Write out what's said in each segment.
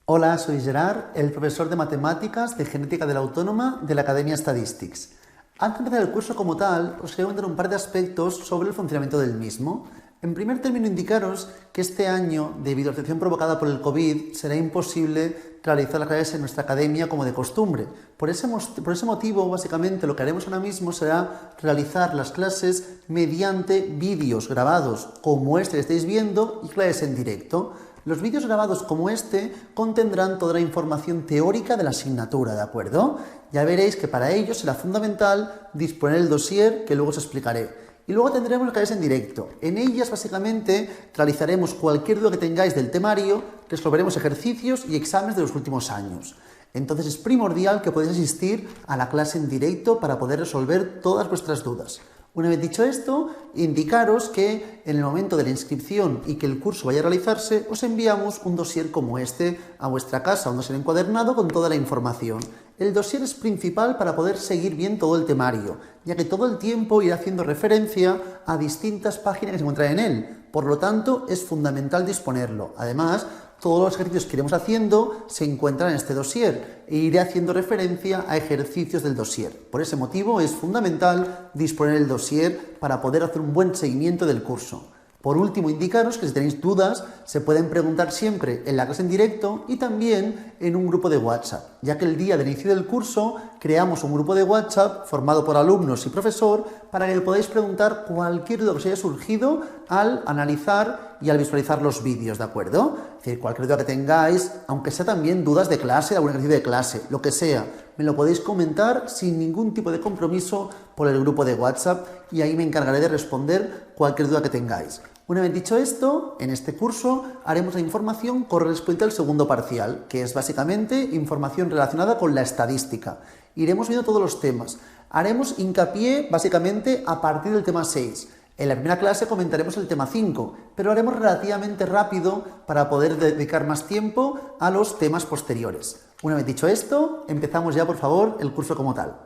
Hola, soy Gerard, el profesor de Matemáticas de Genética de la Autónoma de la Academia Statistics. Antes de empezar el curso como tal, os quiero comentar un par de aspectos sobre el funcionamiento del mismo. En primer término, indicaros que este año, debido a la situación provocada por el COVID, será imposible realizar las clases en nuestra academia como de costumbre. Por ese motivo, básicamente, lo que haremos ahora mismo será realizar las clases mediante vídeos grabados como este que estáis viendo y clases en directo. Los vídeos grabados como este contendrán toda la información teórica de la asignatura, ¿de acuerdo? Ya veréis que para ello será fundamental disponer el dossier que luego os explicaré. Y luego tendremos las clases en directo. En ellas, básicamente, realizaremos cualquier duda que tengáis del temario, resolveremos ejercicios y exámenes de los últimos años. Entonces es primordial que podáis asistir a la clase en directo para poder resolver todas vuestras dudas. Una vez dicho esto, indicaros que en el momento de la inscripción y que el curso vaya a realizarse, os enviamos un dossier como este a vuestra casa, un dossier encuadernado con toda la información. El dossier es principal para poder seguir bien todo el temario, ya que todo el tiempo irá haciendo referencia a distintas páginas que se encuentran en él. Por lo tanto, es fundamental disponerlo. Además, todos los ejercicios que iremos haciendo se encuentran en este dossier e iré haciendo referencia a ejercicios del dossier. Por ese motivo es fundamental disponer el dossier para poder hacer un buen seguimiento del curso. Por último, indicaros que si tenéis dudas se pueden preguntar siempre en la clase en directo y también en un grupo de WhatsApp, ya que el día del inicio del curso creamos un grupo de WhatsApp formado por alumnos y profesor para que podáis preguntar cualquier duda que os haya surgido al analizar y al visualizar los vídeos, ¿de acuerdo? Es decir, cualquier duda que tengáis, aunque sea también dudas de clase, algún ejercicio de clase, lo que sea, me lo podéis comentar sin ningún tipo de compromiso por el grupo de WhatsApp y ahí me encargaré de responder cualquier duda que tengáis. Una vez dicho esto, en este curso haremos la información correspondiente al segundo parcial, que es básicamente información relacionada con la estadística. Iremos viendo todos los temas. Haremos hincapié básicamente a partir del tema 6. En la primera clase comentaremos el tema 5, pero haremos relativamente rápido para poder dedicar más tiempo a los temas posteriores. Una vez dicho esto, empezamos ya, por favor, el curso como tal.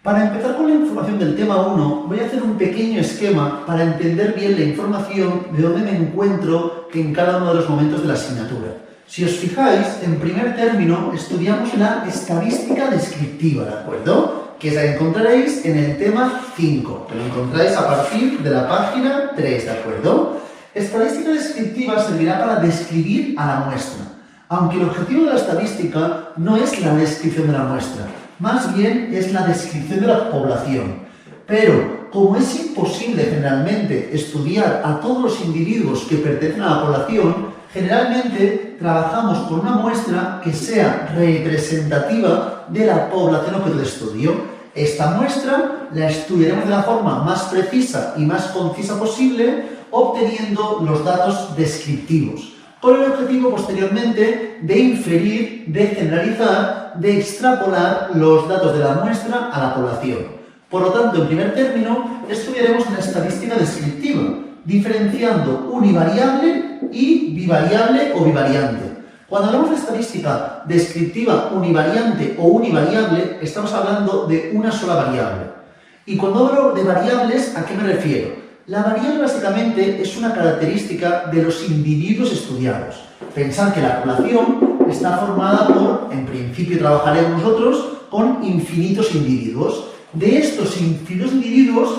Para empezar con la información del tema 1, voy a hacer un pequeño esquema para entender bien la información de dónde me encuentro en cada uno de los momentos de la asignatura. Si os fijáis, en primer término estudiamos la estadística descriptiva, ¿de acuerdo? Que la encontraréis en el tema 5, que lo encontráis a partir de la página 3, ¿de acuerdo? Estadística descriptiva servirá para describir a la muestra, aunque el objetivo de la estadística no es la descripción de la muestra, más bien es la descripción de la población. Pero, como es imposible generalmente estudiar a todos los individuos que pertenecen a la población, generalmente trabajamos con una muestra que sea representativa de la población objeto de estudio. Esta muestra la estudiaremos de la forma más precisa y más concisa posible, obteniendo los datos descriptivos, con el objetivo posteriormente de inferir, de generalizar, de extrapolar los datos de la muestra a la población. Por lo tanto, en primer término, estudiaremos una estadística descriptiva, diferenciando univariable y bivariable o bivariante. Cuando hablamos de estadística descriptiva univariante o univariable, estamos hablando de una sola variable. Y cuando hablo de variables, ¿a qué me refiero? La variable básicamente es una característica de los individuos estudiados. Pensad que la población está formada por, en principio trabajaremos nosotros, con infinitos individuos. De estos infinitos individuos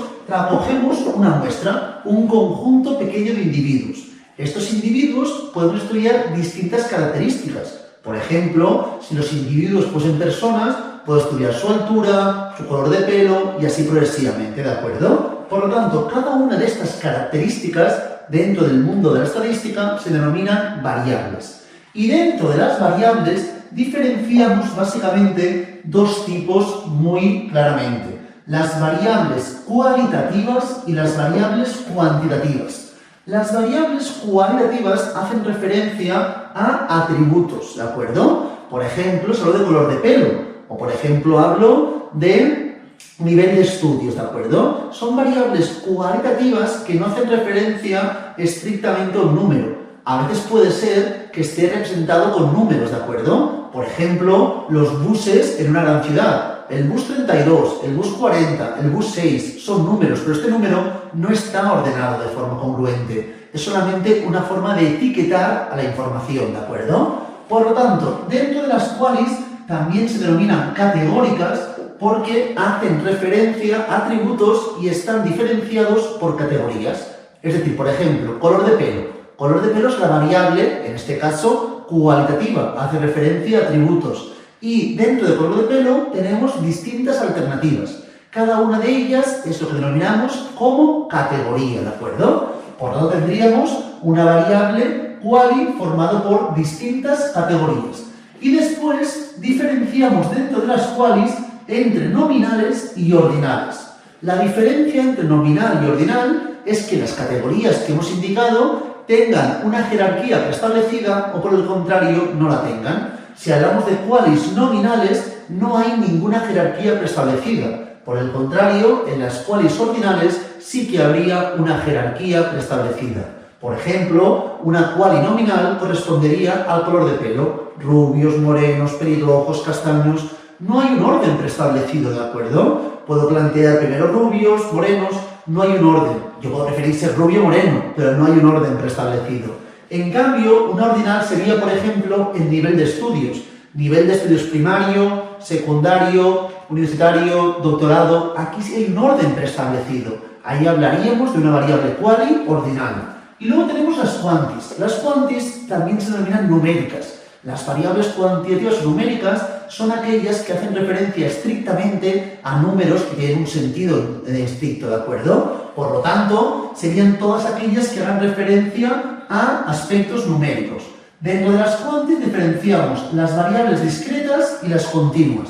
cogemos una muestra, un conjunto pequeño de individuos. Estos individuos podemos estudiar distintas características. Por ejemplo, si los individuos fuesen personas, puedo estudiar su altura, su color de pelo y así progresivamente, ¿de acuerdo? Por lo tanto, cada una de estas características dentro del mundo de la estadística se denominan variables. Y dentro de las variables diferenciamos básicamente dos tipos muy claramente: las variables cualitativas y las variables cuantitativas. Las variables cualitativas hacen referencia a atributos, ¿de acuerdo? Por ejemplo, si hablo de color de pelo, o por ejemplo hablo de nivel de estudios, ¿de acuerdo? Son variables cualitativas que no hacen referencia estrictamente a un número. A veces puede ser que esté representado con números, ¿de acuerdo? Por ejemplo, los buses en una gran ciudad. El bus 32, el bus 40, el bus 6 son números, pero este número no está ordenado de forma congruente. Es solamente una forma de etiquetar a la información, ¿de acuerdo? Por lo tanto, dentro de las qualis también se denominan categóricas porque hacen referencia a atributos y están diferenciados por categorías. Es decir, por ejemplo, color de pelo. Color de pelo es la variable, en este caso, cualitativa, hace referencia a atributos. Y dentro de color de pelo tenemos distintas alternativas. Cada una de ellas es lo que denominamos como categoría, ¿de acuerdo? Por lo tanto, tendríamos una variable quali formada por distintas categorías. Y después diferenciamos dentro de las qualis entre nominales y ordinales. La diferencia entre nominal y ordinal es que las categorías que hemos indicado tengan una jerarquía preestablecida o por el contrario no la tengan. Si hablamos de qualis nominales, no hay ninguna jerarquía preestablecida. Por el contrario, en las qualis ordinales sí que habría una jerarquía preestablecida. Por ejemplo, una quali nominal correspondería al color de pelo. Rubios, morenos, pelirrojos, castaños. No hay un orden preestablecido, ¿de acuerdo? Puedo plantear primero rubios, morenos, no hay un orden. Yo puedo preferir ser rubio o moreno, pero no hay un orden preestablecido. En cambio, una ordinal sería, por ejemplo, el nivel de estudios. Nivel de estudios primario, secundario, universitario, doctorado. Aquí sí hay un orden preestablecido. Ahí hablaríamos de una variable quali ordinal. Y luego tenemos las quantis. Las quantis también se denominan numéricas. Las variables cuantitativas numéricas son aquellas que hacen referencia estrictamente a números que tienen un sentido estricto, ¿de acuerdo? Por lo tanto, serían todas aquellas que hagan referencia a aspectos numéricos. Dentro de las quantis diferenciamos las variables discretas y las continuas.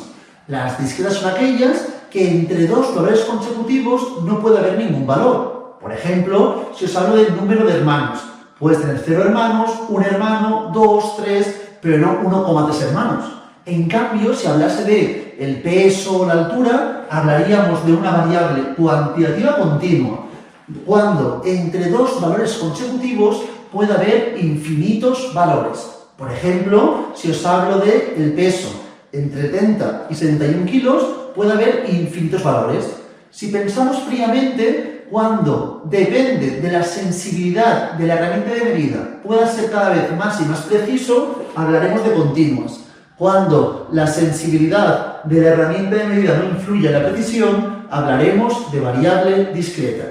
Las discretas son aquellas que entre dos valores consecutivos no puede haber ningún valor. Por ejemplo, si os hablo del número de hermanos, puedes tener 0 hermanos, 1 hermano, 2, 3, pero no 1,3 hermanos. En cambio, si hablase de el peso o la altura, hablaríamos de una variable cuantitativa continua, cuando entre dos valores consecutivos puede haber infinitos valores. Por ejemplo, si os hablo de el peso, entre 30 y 71 kilos, puede haber infinitos valores. Si pensamos fríamente, cuando depende de la sensibilidad de la herramienta de medida pueda ser cada vez más y más preciso, hablaremos de continuas. Cuando la sensibilidad de la herramienta de medida no influye en la precisión, hablaremos de variable discreta.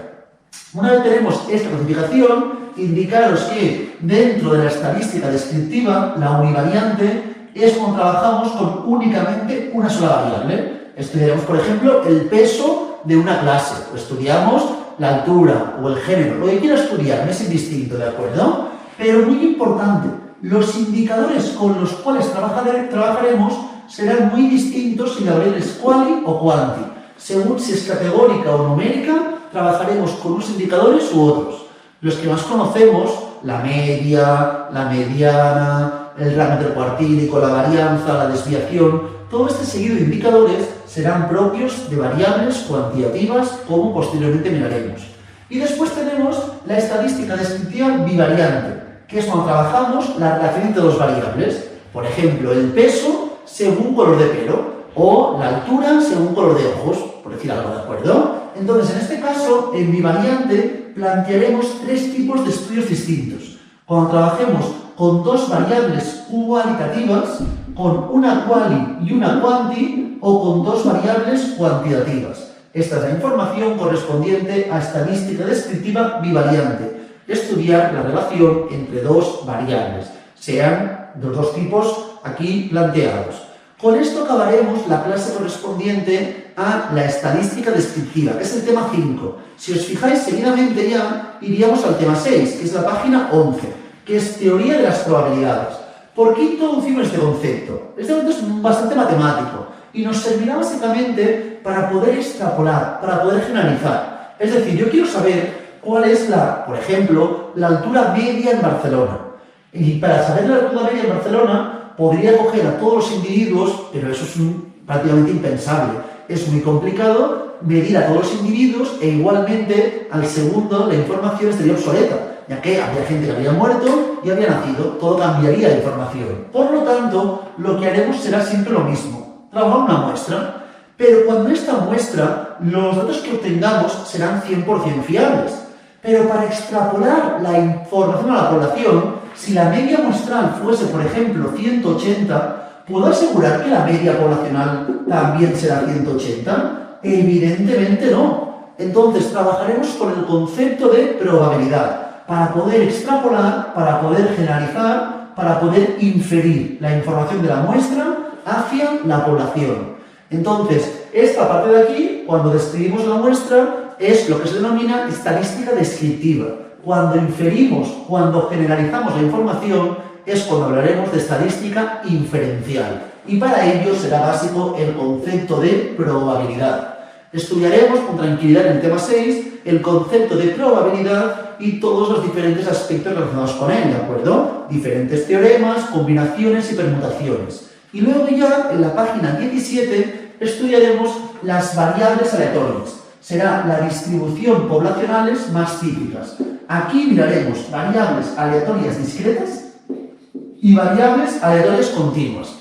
Una vez tenemos esta clasificación, indicaros que dentro de la estadística descriptiva, la univariante es cuando trabajamos con únicamente una sola variable. Estudiaremos, por ejemplo, el peso de una clase, o estudiamos la altura o el género, lo que quiera estudiar, no es indistinto, ¿de acuerdo? Pero muy importante, los indicadores con los cuales trabajaremos serán muy distintos si la variable es quali o quanti. Según si es categórica o numérica, trabajaremos con unos indicadores u otros. Los que más conocemos, la media, la mediana, el rango intercuartílico, la varianza, la desviación, todo este seguido de indicadores serán propios de variables cuantitativas, como posteriormente miraremos. Y después tenemos la estadística descriptiva bivariante, que es cuando trabajamos la relación entre dos variables. Por ejemplo, el peso según color de pelo o la altura según color de ojos, por decir algo, ¿de acuerdo? Entonces, en este caso, en bivariante, plantearemos tres tipos de estudios distintos. Cuando trabajemos con dos variables cualitativas, con una quali y una quanti, o con dos variables cuantitativas. Esta es la información correspondiente a estadística descriptiva bivariante. Estudiar la relación entre dos variables, sean los dos tipos aquí planteados. Con esto acabaremos la clase correspondiente a la estadística descriptiva, que es el tema 5. Si os fijáis, seguidamente ya iríamos al tema 6, que es la página 11, que es teoría de las probabilidades. ¿Por qué introducimos este concepto? Este concepto es bastante matemático y nos servirá básicamente para poder extrapolar, para poder generalizar. Es decir, yo quiero saber cuál es por ejemplo, la altura media en Barcelona. Y para saber la altura media en Barcelona, podría coger a todos los individuos, pero eso es prácticamente impensable. Es muy complicado medir a todos los individuos e igualmente al segundo la información estaría obsoleta. ya que había gente que había muerto y había nacido, todo cambiaría la información. Por lo tanto, lo que haremos será siempre lo mismo, trabajar una muestra, pero cuando esta muestra, los datos que obtengamos serán 100% fiables. Pero para extrapolar la información a la población, si la media muestral fuese, por ejemplo, 180, ¿puedo asegurar que la media poblacional también será 180? Evidentemente no. Entonces, trabajaremos con el concepto de probabilidad para poder extrapolar, para poder generalizar, para poder inferir la información de la muestra hacia la población. Entonces, esta parte de aquí, cuando describimos la muestra, es lo que se denomina estadística descriptiva. Cuando inferimos, cuando generalizamos la información, es cuando hablaremos de estadística inferencial. Y para ello será básico el concepto de probabilidad. Estudiaremos con tranquilidad en el tema 6 el concepto de probabilidad y todos los diferentes aspectos relacionados con él, ¿de acuerdo? Diferentes teoremas, combinaciones y permutaciones. Y luego ya en la página 17 estudiaremos las variables aleatorias. Será la distribución poblacionales más típicas. Aquí miraremos variables aleatorias discretas y variables aleatorias continuas.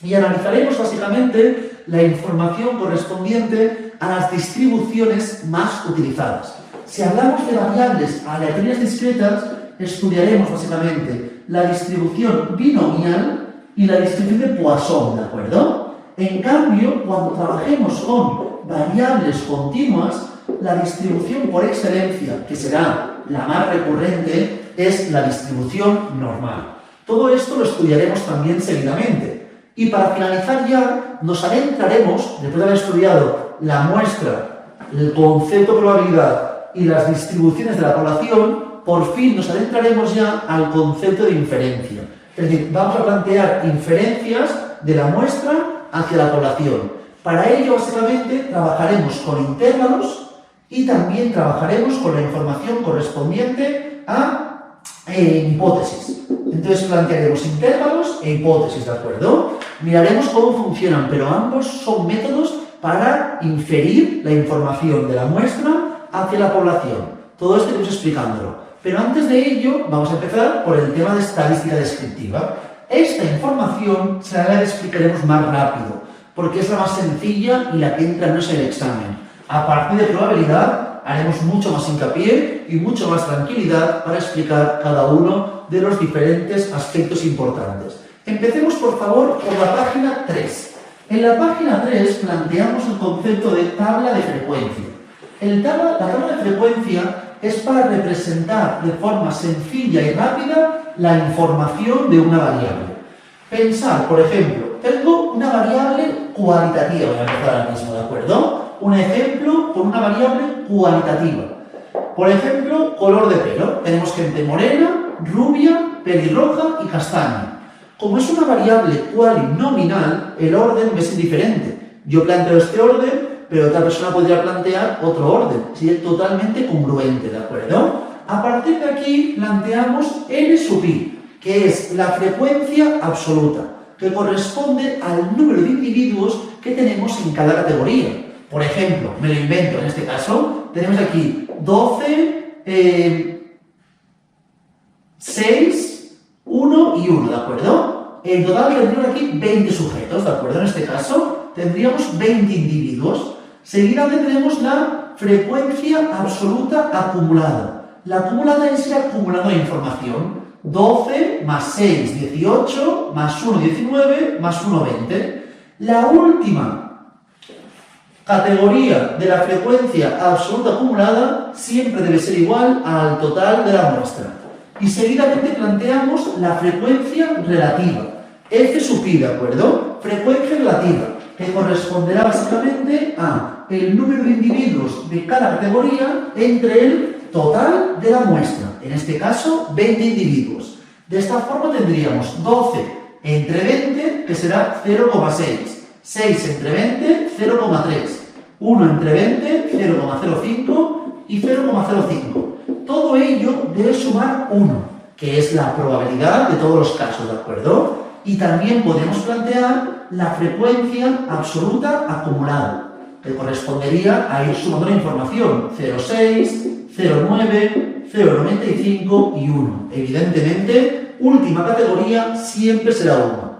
Y analizaremos básicamente la información correspondiente a las distribuciones más utilizadas. Si hablamos de variables aleatorias discretas, estudiaremos básicamente la distribución binomial y la distribución de Poisson, ¿de acuerdo? En cambio, cuando trabajemos con variables continuas, la distribución por excelencia, que será la más recurrente, es la distribución normal. Todo esto lo estudiaremos también seguidamente. Y para finalizar ya, nos adentraremos, después de haber estudiado la muestra, el concepto de probabilidad y las distribuciones de la población, por fin nos adentraremos ya al concepto de inferencia. Es decir, vamos a plantear inferencias de la muestra hacia la población. Para ello, básicamente, trabajaremos con intervalos y también trabajaremos con la información correspondiente a hipótesis. Entonces plantearemos intervalos e hipótesis, ¿de acuerdo? Miraremos cómo funcionan, pero ambos son métodos para inferir la información de la muestra hacia la población. Todo esto iremos explicándolo. Pero antes de ello, vamos a empezar por el tema de estadística descriptiva. Esta información será la que explicaremos más rápido, porque es la más sencilla y la que entra en el examen. A partir de probabilidad, haremos mucho más hincapié y mucho más tranquilidad para explicar cada uno de los diferentes aspectos importantes. Empecemos, por favor, por la página 3. En la página 3 planteamos el concepto de tabla de frecuencia. La tabla de frecuencia es para representar de forma sencilla y rápida la información de una variable. Pensar, por ejemplo, tengo una variable cualitativa, voy a empezar ahora mismo, ¿de acuerdo? Un ejemplo con una variable cualitativa. Por ejemplo, color de pelo. Tenemos gente morena, rubia, pelirroja y castaña. Como es una variable cualinominal, el orden es indiferente. Yo planteo este orden, pero otra persona podría plantear otro orden. Sería totalmente congruente, ¿de acuerdo? A partir de aquí planteamos N sub i, que es la frecuencia absoluta, que corresponde al número de individuos que tenemos en cada categoría. Por ejemplo, me lo invento en este caso, tenemos aquí 12, 6, 1 y 1, ¿de acuerdo? En total tendríamos aquí 20 sujetos, ¿de acuerdo? En este caso tendríamos 20 individuos. Seguidamente tenemos la frecuencia absoluta acumulada. La acumulada es ir acumulando la información. 12 más 6, 18, más 1, 19, más 1, 20. La última categoría de la frecuencia absoluta acumulada siempre debe ser igual al total de la muestra. Y seguidamente planteamos la frecuencia relativa. F sub i, ¿de acuerdo? Frecuencia relativa, que corresponderá básicamente a el número de individuos de cada categoría entre el total de la muestra. En este caso, 20 individuos. De esta forma tendríamos 12 entre 20, que será 0,6. 6 entre 20, 0,3. 1 entre 20, 0,05 y 0,05. Todo ello debe sumar 1, que es la probabilidad de todos los casos, ¿de acuerdo? Y también podemos plantear la frecuencia absoluta acumulada, que correspondería a ir sumando la información 0,6, 0,9, 0,95 y 1. Evidentemente, última categoría siempre será 1.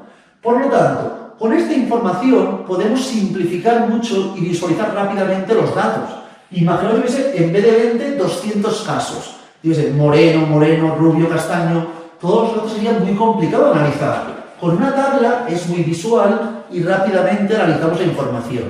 Por lo tanto, con esta información podemos simplificar mucho y visualizar rápidamente los datos. Imaginaos que hubiese, en vez de 20, 200 casos. Dice, moreno, rubio, castaño. Todos los datos serían muy complicados de analizar. Con una tabla es muy visual y rápidamente analizamos la información.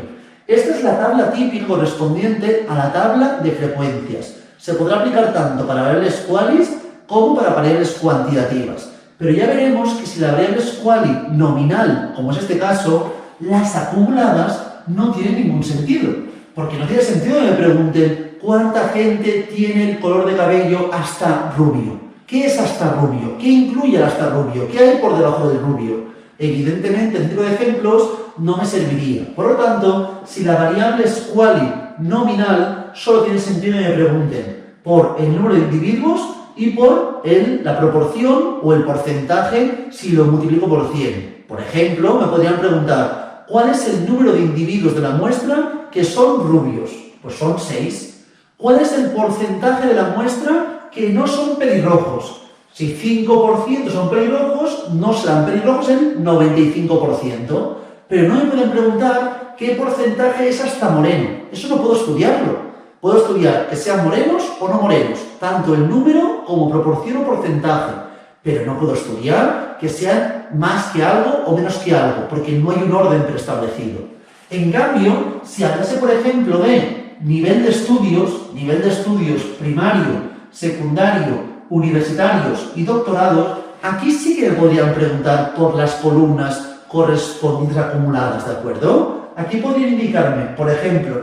Esta es la tabla típica correspondiente a la tabla de frecuencias. Se podrá aplicar tanto para variables qualis como para variables cuantitativas. Pero ya veremos que si la variable es quali nominal, como es este caso, las acumuladas no tienen ningún sentido. Porque no tiene sentido que me pregunten cuánta gente tiene el color de cabello hasta rubio. ¿Qué es hasta rubio? ¿Qué incluye el hasta rubio? ¿Qué hay por debajo del rubio? Evidentemente, este tipo de ejemplos no me serviría. Por lo tanto, si la variable es quali nominal, solo tiene sentido que me pregunten por el número de individuos y por la proporción o el porcentaje si lo multiplico por 100. Por ejemplo, me podrían preguntar ¿cuál es el número de individuos de la muestra que son rubios? Pues son 6. ¿Cuál es el porcentaje de la muestra que no son pelirrojos? Si 5% son pelirrojos, no serán pelirrojos el 95%. Pero no me pueden preguntar qué porcentaje es hasta moreno. Eso no puedo estudiarlo. Puedo estudiar que sean morenos o no morenos, tanto el número como proporción o porcentaje. Pero no puedo estudiar que sean más que algo o menos que algo, porque no hay un orden preestablecido. En cambio, si hablase, por ejemplo, de nivel de estudios primario, secundario, universitarios y doctorados, aquí sí que me podrían preguntar por las columnas correspondientes acumuladas, ¿de acuerdo? Aquí podrían indicarme, por ejemplo,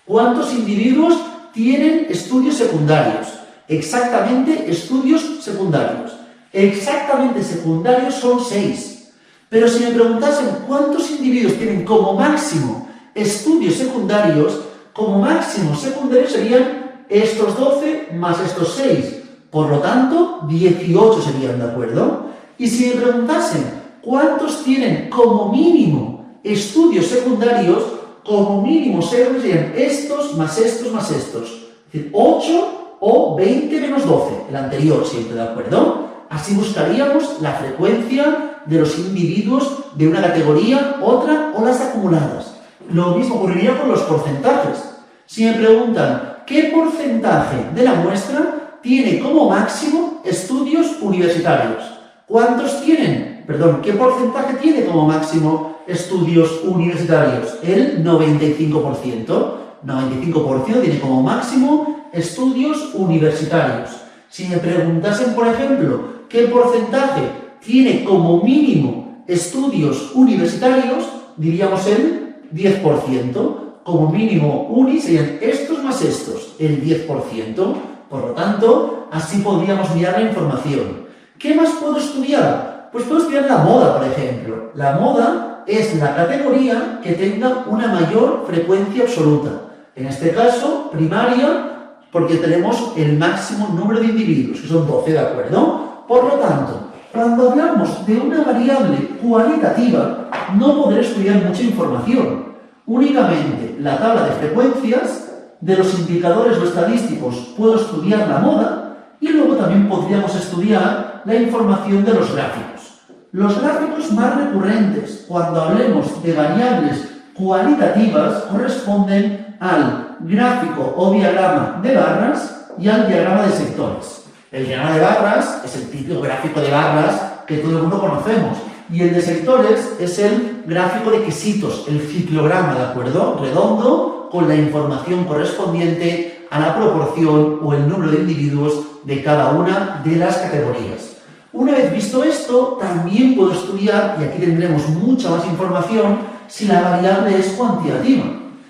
¿cuántos individuos tienen estudios secundarios? Exactamente estudios secundarios. Exactamente secundarios son 6. Pero si me preguntasen cuántos individuos tienen como máximo estudios secundarios, como máximo secundarios serían estos 12 más estos 6. Por lo tanto, 18 serían, ¿de acuerdo? Y si me preguntasen cuántos tienen como mínimo estudios secundarios, como mínimo serían estos más estos más estos. Es decir, 8 o 20 menos 12, el anterior siempre, ¿de acuerdo? Así buscaríamos la frecuencia de los individuos de una categoría, otra o las acumuladas. Lo mismo ocurriría con los porcentajes. Si me preguntan qué porcentaje de la muestra tiene como máximo estudios universitarios. ¿Cuántos tienen? Perdón, ¿qué porcentaje tiene como máximo estudios universitarios? El 95%. 95% tiene como máximo estudios universitarios. Si me preguntasen, por ejemplo, ¿qué porcentaje tiene como mínimo estudios universitarios? Diríamos el 10%. Como mínimo uni serían estos más estos, el 10%. Por lo tanto, así podríamos mirar la información. ¿Qué más puedo estudiar? Pues puedo estudiar la moda, por ejemplo. La moda es la categoría que tenga una mayor frecuencia absoluta. En este caso, primaria, porque tenemos el máximo número de individuos, que son 12, ¿de acuerdo? Por lo tanto, cuando hablamos de una variable cualitativa, no podré estudiar mucha información. Únicamente la tabla de frecuencias. De los indicadores o estadísticos puedo estudiar la moda y luego también podríamos estudiar la información de los gráficos. Los gráficos más recurrentes cuando hablemos de variables cualitativas corresponden al gráfico o diagrama de barras y al diagrama de sectores. El diagrama de barras es el típico gráfico de barras que todo el mundo conocemos y el de sectores es el gráfico de quesitos, el ciclograma, ¿de acuerdo? Redondo, con la información correspondiente a la proporción o el número de individuos de cada una de las categorías. Una vez visto esto, también puedo estudiar, y aquí tendremos mucha más información, si la variable es cuantitativa.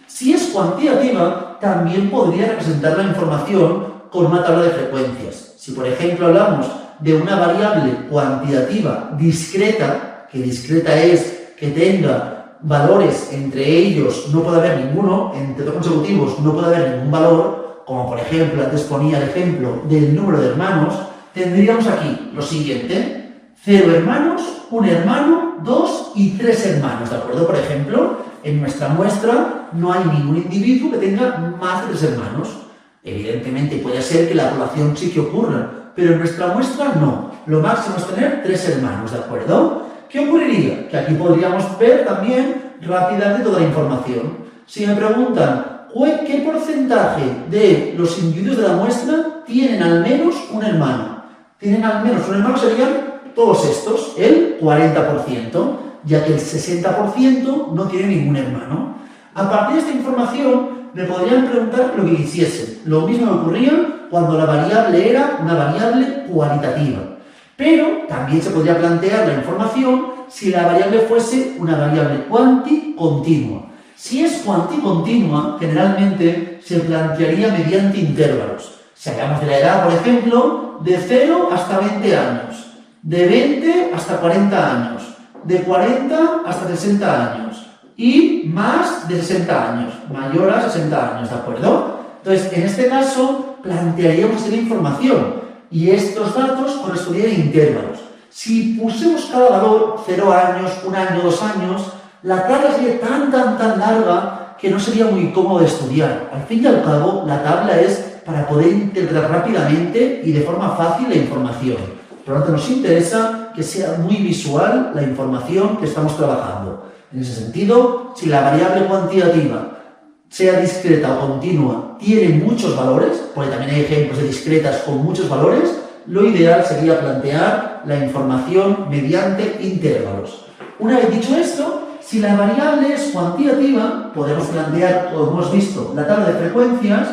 Si es cuantitativa, también podría representar la información con una tabla de frecuencias. Si, por ejemplo, hablamos de una variable cuantitativa discreta, que discreta es que tenga valores entre ellos, no puede haber ninguno, entre dos consecutivos no puede haber ningún valor, como por ejemplo, antes ponía el ejemplo del número de hermanos, tendríamos aquí lo siguiente: 0 hermanos, 1 hermano, 2 y 3 hermanos, ¿de acuerdo? Por ejemplo, en nuestra muestra no hay ningún individuo que tenga más de 3 hermanos. Evidentemente puede ser que la población sí que ocurra, pero en nuestra muestra no. Lo máximo es tener 3 hermanos, ¿de acuerdo? ¿Qué ocurriría? Que aquí podríamos ver también rápidamente toda la información. Si me preguntan qué porcentaje de los individuos de la muestra tienen al menos un hermano, serían todos estos, el 40%, ya que el 60% no tiene ningún hermano. A partir de esta información me podrían preguntar lo que quisiesen. Lo mismo me ocurría cuando la variable era una variable cualitativa. Pero también se podría plantear la información si la variable fuese una variable cuanticontinua. Si es cuanticontinua, generalmente se plantearía mediante intervalos. Si hablamos de la edad, por ejemplo, de 0 hasta 20 años, de 20 hasta 40 años, de 40 hasta 60 años y más de 60 años, mayor a 60 años, ¿de acuerdo? Entonces, en este caso, plantearíamos esa información y estos datos correspondían a intervalos. Si pusiéramos cada valor 0 años, 1 año, 2 años, la tabla sería tan larga que no sería muy cómodo de estudiar. Al fin y al cabo, la tabla es para poder interpretar rápidamente y de forma fácil la información. Por lo tanto, nos interesa que sea muy visual la información que estamos trabajando. En ese sentido, si la variable cuantitativa, sea discreta o continua, tiene muchos valores, porque también hay ejemplos de discretas con muchos valores, lo ideal sería plantear la información mediante intervalos. Una vez dicho esto, si la variable es cuantitativa, podemos plantear, como hemos visto, la tabla de frecuencias,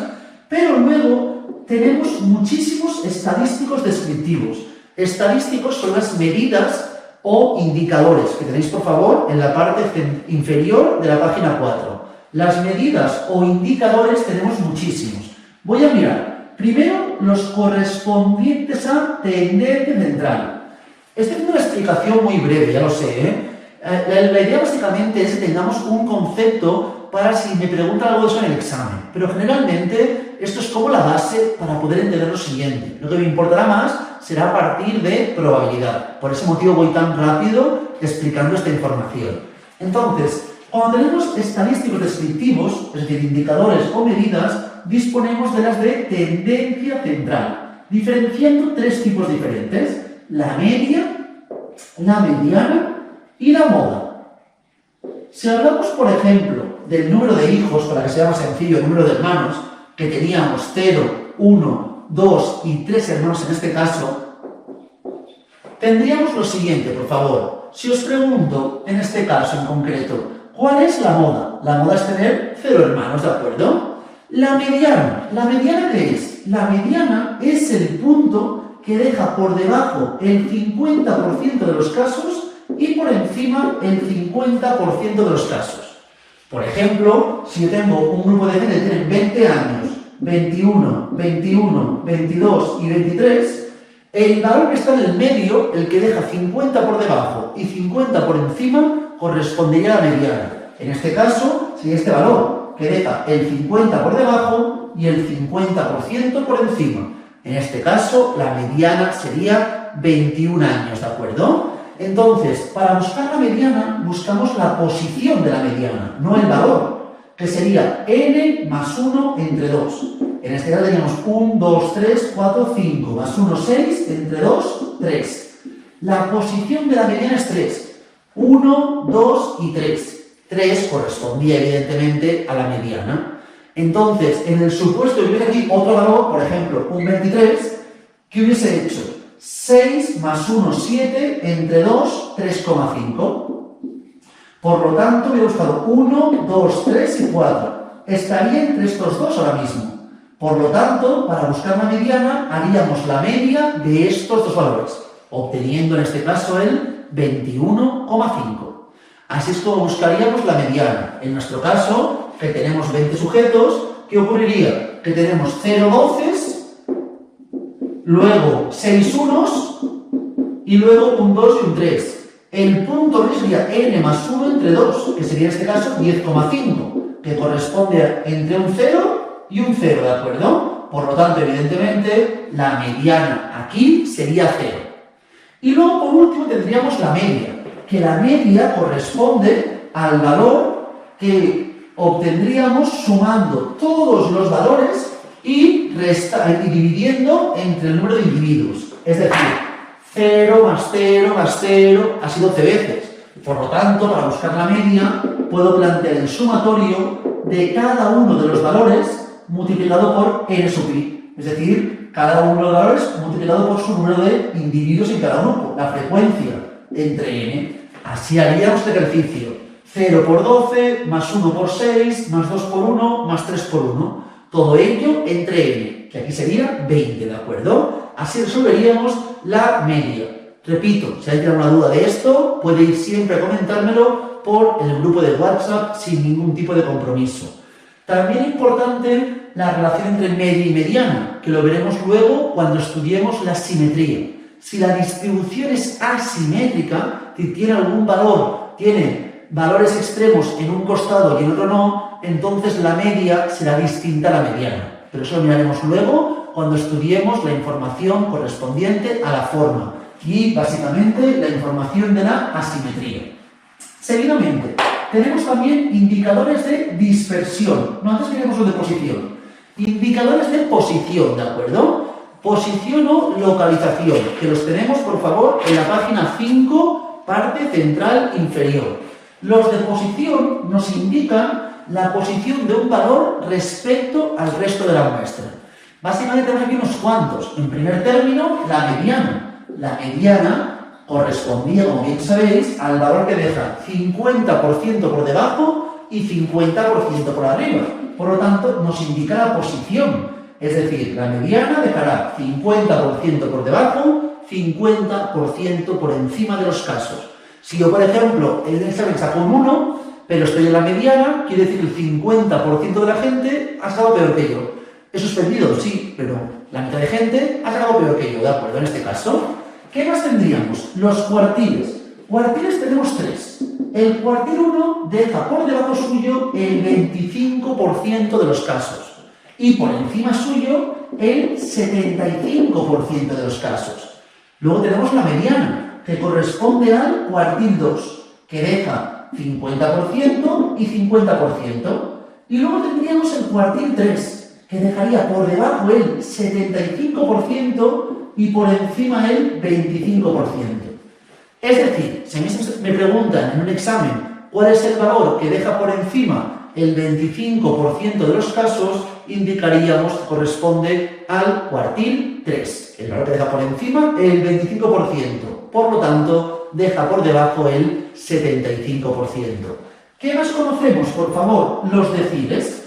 pero luego tenemos muchísimos estadísticos descriptivos. Estadísticos son las medidas o indicadores, que tenéis por favor en la parte inferior de la página 4. Las medidas o indicadores tenemos muchísimos. Voy a mirar primero los correspondientes a tendencia central. Estoy haciendo una explicación muy breve, ya lo sé, ¿eh? La idea básicamente es que tengamos un concepto para si me preguntan algo de eso en el examen. Pero generalmente esto es como la base para poder entender lo siguiente. Lo que me importará más será a partir de probabilidad. Por ese motivo voy tan rápido explicando esta información. Entonces, cuando tenemos estadísticos descriptivos, es decir, indicadores o medidas, disponemos de las de tendencia central, diferenciando 3 tipos diferentes: la media, la mediana y la moda. Si hablamos, por ejemplo, del número de hijos, para que sea más sencillo, el número de hermanos, que teníamos 0, 1, 2 y 3 hermanos en este caso, tendríamos lo siguiente, por favor. Si os pregunto, en este caso en concreto, ¿cuál es la moda? La moda es tener 0 hermanos, ¿de acuerdo? La mediana ¿qué es? La mediana es el punto que deja por debajo el 50% de los casos y por encima el 50% de los casos. Por ejemplo, si yo tengo un grupo de gente que tiene 20 años, 21, 21, 22 y 23, el valor que está en el medio, el que deja 50 por debajo y 50 por encima, correspondería a la mediana. En este caso, sería este valor, que deja el 50 por debajo y el 50% por encima. En este caso, la mediana sería 21 años, ¿de acuerdo? Entonces, para buscar la mediana, buscamos la posición de la mediana, no el valor, que sería n más 1 entre 2. En este caso teníamos 1, 2, 3, 4, 5, más 1, 6, entre 2, 3. La posición de la mediana es 3. 1, 2 y 3. 3 correspondía evidentemente a la mediana. Entonces, en el supuesto que hubiese aquí otro valor, por ejemplo, un 23, ¿qué hubiese hecho? 6 más 1, 7, entre 2, 3,5. Por lo tanto, hubiera buscado 1, 2, 3 y 4. Estaría entre estos dos ahora mismo. Por lo tanto, para buscar la mediana, haríamos la media de estos dos valores, obteniendo en este caso el 21,5. Así es como buscaríamos la mediana. En nuestro caso, que tenemos 20 sujetos, ¿qué ocurriría? Que tenemos 0 doces, luego 6 unos y luego un 2 y un 3. El punto medio sería n más 1 entre 2, que sería en este caso 10,5, que corresponde entre un 0 y un 0, ¿de acuerdo? Por lo tanto, evidentemente, la mediana aquí sería 0. Y luego, por último, tendríamos la media, que la media corresponde al valor que obtendríamos sumando todos los valores y y dividiendo entre el número de individuos. Es decir, 0 más 0 más 0 así 12 veces. Por lo tanto, para buscar la media, puedo plantear el sumatorio de cada uno de los valores multiplicado por n sub i. Es decir, cada uno de los valores multiplicado por su número de individuos en cada grupo, la frecuencia entre n. Así haríamos este ejercicio. 0 por 12, más 1 por 6, más 2 por 1, más 3 por 1. Todo ello entre n, que aquí sería 20, ¿de acuerdo? Así resolveríamos la media. Repito, si hay alguna duda de esto, puede ir siempre a comentármelo por el grupo de WhatsApp sin ningún tipo de compromiso. También es importante la relación entre media y mediana, que lo veremos luego cuando estudiemos la simetría. Si la distribución es asimétrica, si tiene algún valor, tiene valores extremos en un costado y en otro no, entonces la media será distinta a la mediana. Pero eso lo miraremos luego cuando estudiemos la información correspondiente a la forma y básicamente la información de la asimetría. Seguidamente, tenemos también indicadores de dispersión. No, antes miremos los de posición. Indicadores de posición, ¿de acuerdo? Posición o localización, que los tenemos, por favor, en la página 5, parte central inferior. Los de posición nos indican la posición de un valor respecto al resto de la muestra. Básicamente tenemos aquí unos cuantos. En primer término, la mediana. La mediana correspondía, como bien sabéis, al valor que deja 50% por debajo y 50% por arriba. Por lo tanto, nos indica la posición. Es decir, la mediana dejará 50% por debajo, 50% por encima de los casos. Si yo, por ejemplo, en el examen saco un 1, pero estoy en la mediana, quiere decir que el 50% de la gente ha sacado peor que yo. He suspendido, sí, pero la mitad de gente ha sacado peor que yo, ¿de acuerdo? En este caso, ¿qué más tendríamos? Los cuartiles. Cuartiles tenemos 3. El cuartil 1 deja por debajo suyo el 25% de los casos y por encima suyo el 75% de los casos. Luego tenemos la mediana, que corresponde al cuartil 2, que deja 50% y 50%. Y luego tendríamos el cuartil 3, que dejaría por debajo el 75% y por encima el 25%. Es decir, si me preguntan en un examen cuál es el valor que deja por encima el 25% de los casos, indicaríamos que corresponde al cuartil 3. El valor que deja por encima el 25%. Por lo tanto, deja por debajo el 75%. ¿Qué más conocemos, por favor? Los deciles.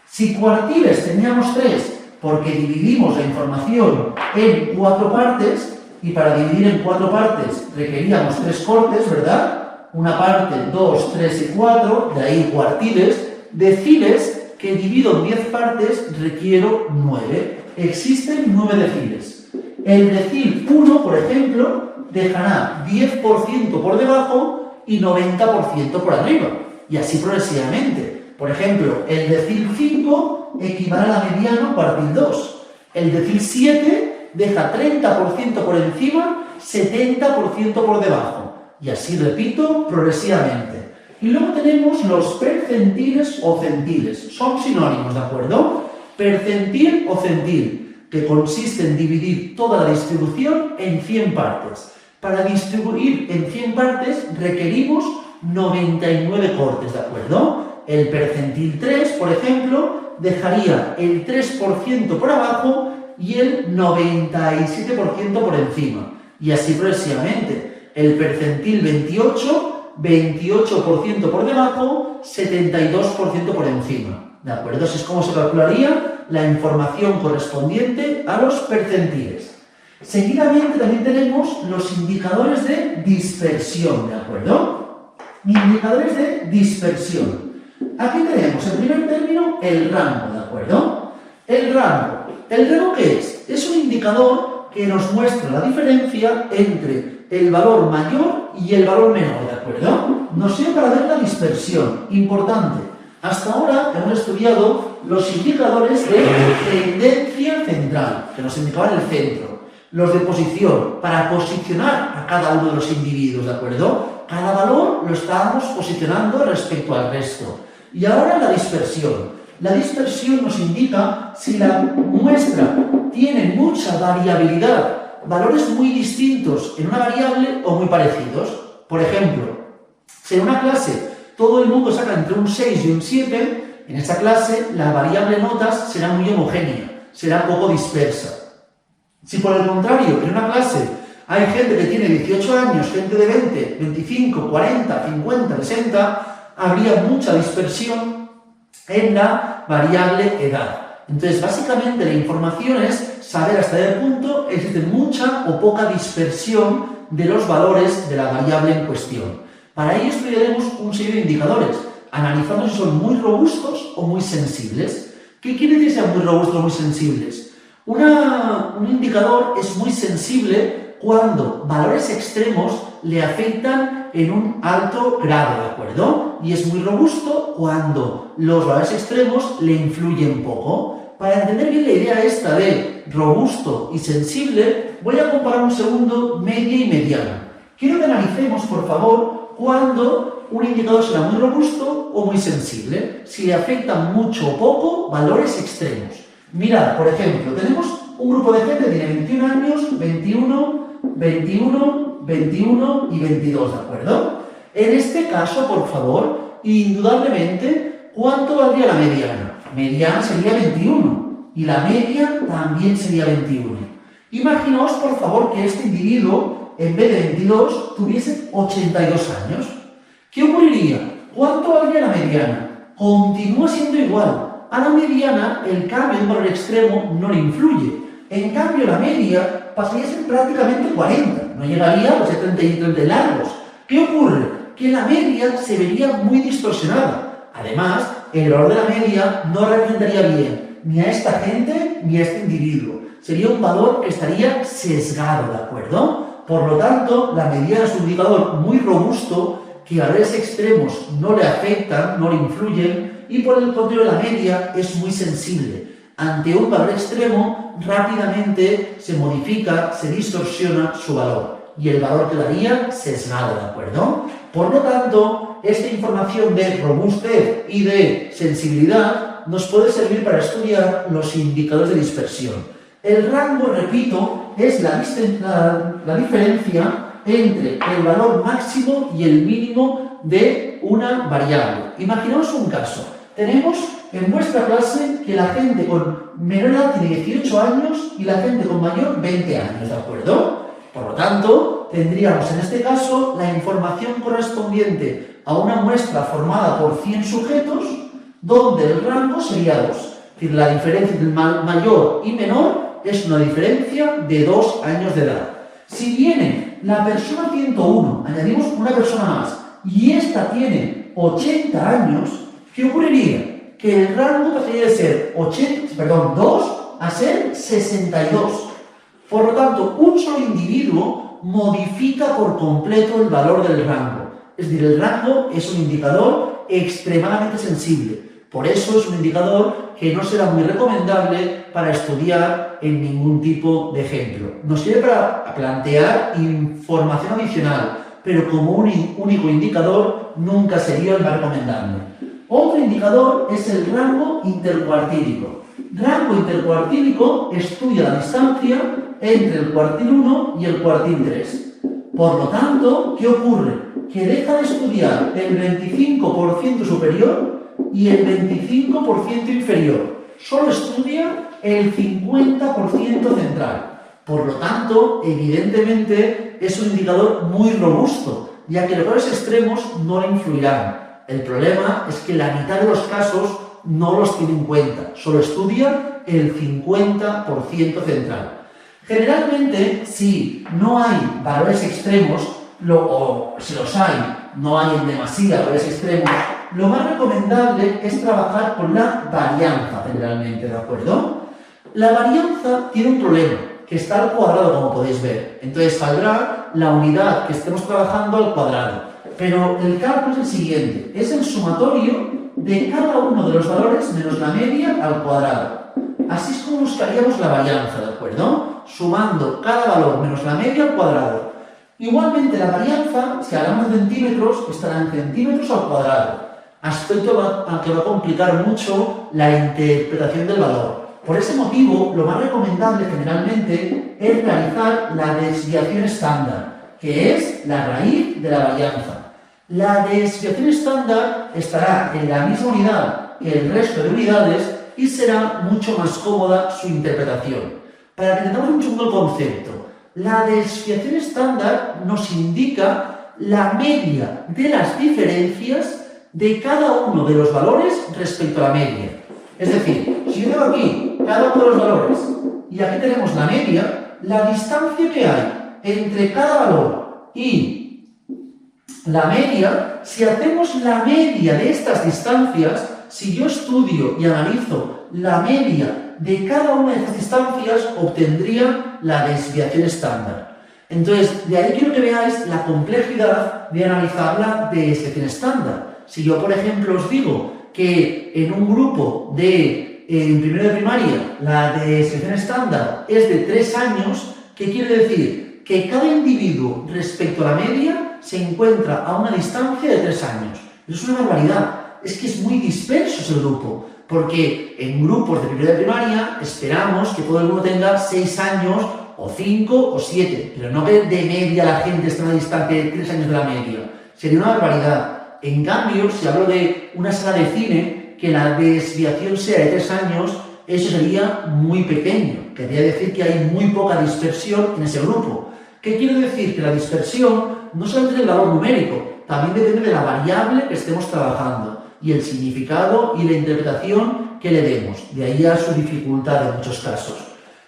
Si cuartiles teníamos 3 porque dividimos la información en 4 partes, y para dividir en 4 partes requeríamos 3 cortes, ¿verdad? Una parte, 2, 3 y 4, de ahí cuartiles. Deciles, que divido en 10 partes, requiero 9. Existen 9 deciles. El decil 1, por ejemplo, dejará 10% por debajo y 90% por arriba. Y así progresivamente. Por ejemplo, el decil 5 equivale a la mediana cuartil 2. El decil 7 deja 30% por encima, 70% por debajo. Y así, repito, progresivamente. Y luego tenemos los percentiles o centiles. Son sinónimos, ¿de acuerdo? Percentil o centil, que consiste en dividir toda la distribución en 100 partes. Para distribuir en 100 partes requerimos 99 cortes, ¿de acuerdo? El percentil 3, por ejemplo, dejaría el 3% por abajo y el 97% por encima. Y así progresivamente. El percentil 28, 28% por debajo, 72% por encima. ¿De acuerdo? Así es como se calcularía la información correspondiente a los percentiles. Seguidamente también tenemos los indicadores de dispersión, ¿de acuerdo? Indicadores de dispersión. Aquí tenemos, en primer término, el rango, ¿de acuerdo? El rango. ¿El rango qué es? Es un indicador que nos muestra la diferencia entre el valor mayor y el valor menor, ¿de acuerdo? Nos sirve para ver la dispersión. Importante. Hasta ahora hemos estudiado los indicadores de tendencia central, que nos indicaban el centro. Los de posición, para posicionar a cada uno de los individuos, ¿de acuerdo? Cada valor lo estábamos posicionando respecto al resto. Y ahora la dispersión. La dispersión nos indica si la muestra tiene mucha variabilidad, valores muy distintos en una variable o muy parecidos. Por ejemplo, si en una clase todo el mundo saca entre un 6 y un 7, en esa clase la variable notas será muy homogénea, será poco dispersa. Si por el contrario, en una clase hay gente que tiene 18 años, gente de 20, 25, 40, 50, 60, habría mucha dispersión en la variable edad. Entonces, básicamente la información es saber hasta qué punto existe mucha o poca dispersión de los valores de la variable en cuestión. Para ello estudiaremos un serie de indicadores, analizando si son muy robustos o muy sensibles. ¿Qué quiere decir que sean muy robustos o muy sensibles? Un indicador es muy sensible cuando valores extremos le afectan en un alto grado, ¿de acuerdo? Y es muy robusto cuando los valores extremos le influyen poco. Para entender bien la idea esta de robusto y sensible, voy a comparar un segundo media y mediana. Quiero que analicemos, por favor, cuando un indicador será muy robusto o muy sensible, si le afectan mucho o poco valores extremos. Mirad, por ejemplo, tenemos un grupo de gente que tiene 21 años, 21, 21, 21 y 22, ¿de acuerdo? En este caso, por favor, indudablemente, ¿cuánto valdría la mediana? Mediana sería 21 y la media también sería 21. Imaginaos, por favor, que este individuo, en vez de 22, tuviese 82 años. ¿Qué ocurriría? ¿Cuánto valdría la mediana? Continúa siendo igual. A la mediana, el cambio de un valor extremo no le influye. En cambio, la media pasaría a ser prácticamente 40. No llegaría a los 70 y 30 largos. ¿Qué ocurre? Que la media se vería muy distorsionada. Además, el valor de la media no representaría bien ni a esta gente ni a este individuo. Sería un valor que estaría sesgado, ¿de acuerdo? Por lo tanto, la mediana es un indicador muy robusto que a valores extremos no le afectan, no le influyen, y por el contrario la media es muy sensible. Ante un valor extremo, rápidamente se modifica, se distorsiona su valor, y el valor quedaría sesgado, ¿de acuerdo? Por lo tanto, esta información de robustez y de sensibilidad nos puede servir para estudiar los indicadores de dispersión. El rango, repito, es la diferencia entre el valor máximo y el mínimo de una variable. Imaginaos un caso. Tenemos en vuestra clase que la gente con menor edad tiene 18 años y la gente con mayor 20 años, ¿de acuerdo? Por lo tanto, tendríamos en este caso la información correspondiente a una muestra formada por 100 sujetos, donde el rango sería 2. Es decir, la diferencia entre mayor y menor es una diferencia de 2 años de edad. Si viene la persona 101, añadimos una persona más, y esta tiene 80 años, ¿qué ocurriría? Que el rango pasaría de ser 2 a ser 62. Por lo tanto, un solo individuo modifica por completo el valor del rango. Es decir, el rango es un indicador extremadamente sensible. Por eso es un indicador que no será muy recomendable para estudiar en ningún tipo de ejemplo. Nos sirve para plantear información adicional, pero como un único indicador nunca sería el más recomendable. Otro indicador es el rango intercuartílico. Rango intercuartílico estudia la distancia entre el cuartil 1 y el cuartil 3. Por lo tanto, ¿qué ocurre? Que deja de estudiar el 25% superior y el 25% inferior. Solo estudia el 50% central. Por lo tanto, evidentemente, es un indicador muy robusto, ya que los valores extremos no le influirán. El problema es que la mitad de los casos no los tiene en cuenta, solo estudia el 50% central. Generalmente, si no hay valores extremos, o si los hay, no hay en demasía valores extremos, lo más recomendable es trabajar con la varianza, generalmente, ¿de acuerdo? La varianza tiene un problema, que está al cuadrado, como podéis ver. Entonces, saldrá la unidad que estemos trabajando al cuadrado. Pero el cálculo es el siguiente, es el sumatorio de cada uno de los valores menos la media al cuadrado. Así es como buscaríamos la varianza, ¿de acuerdo? Sumando cada valor menos la media al cuadrado. Igualmente la varianza, si hablamos de centímetros, estará en centímetros al cuadrado. aspecto que va a complicar mucho la interpretación del valor. Por ese motivo, lo más recomendable generalmente es realizar la desviación estándar, que es la raíz de la varianza. La desviación estándar estará en la misma unidad que el resto de unidades y será mucho más cómoda su interpretación. Para que entendamos un segundo concepto, la desviación estándar nos indica la media de las diferencias de cada uno de los valores respecto a la media. Es decir, si yo tengo aquí cada uno de los valores y aquí tenemos la media, la distancia que hay entre cada valor y la media, si hacemos la media de estas distancias, si yo estudio y analizo la media de cada una de estas distancias, obtendría la desviación estándar. Entonces, de ahí quiero que veáis la complejidad de analizar la desviación estándar. Si yo, por ejemplo, os digo que en un grupo en primero de primaria la desviación estándar es de 3 años, ¿qué quiere decir? Que cada individuo respecto a la media se encuentra a una distancia de 3 años. Eso es una barbaridad. Es que es muy disperso ese grupo, porque en grupos de primero de primaria esperamos que todo el mundo tenga 6 años, o 5 o 7, pero no que de media la gente esté a una distancia de 3 años de la media. Sería una barbaridad. En cambio, si hablo de una sala de cine, que la desviación sea de 3 años, eso sería muy pequeño. Querría decir que hay muy poca dispersión en ese grupo. ¿Qué quiere decir? Que la dispersión no solamente es el valor numérico, también depende de la variable que estemos trabajando y el significado y la interpretación que le demos. De ahí a su dificultad en muchos casos.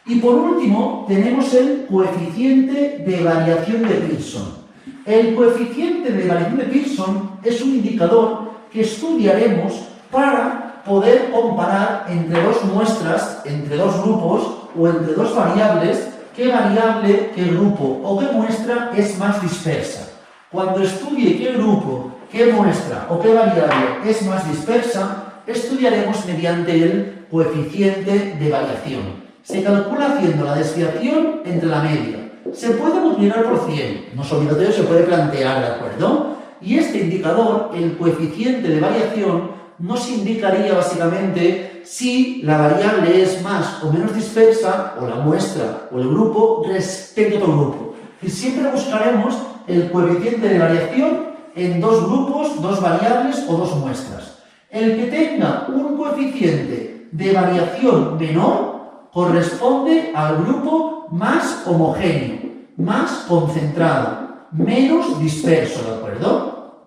Y por último, tenemos el coeficiente de variación de Pearson. El coeficiente de variación de Pearson es un indicador que estudiaremos para poder comparar entre dos muestras, entre dos grupos o entre dos variables, qué variable, qué grupo o qué muestra es más dispersa. Cuando estudie qué grupo, qué muestra o qué variable es más dispersa, estudiaremos mediante el coeficiente de variación. Se calcula haciendo la desviación entre la media. Se puede multiplicar por 100, no es obligatorio, se puede plantear, ¿de acuerdo? Y este indicador, el coeficiente de variación, nos indicaría básicamente si la variable es más o menos dispersa, o la muestra o el grupo, respecto a otro grupo. Y siempre buscaremos el coeficiente de variación en dos grupos, dos variables o dos muestras. El que tenga un coeficiente de variación menor corresponde al grupo más homogéneo, más concentrado, menos disperso, ¿de acuerdo?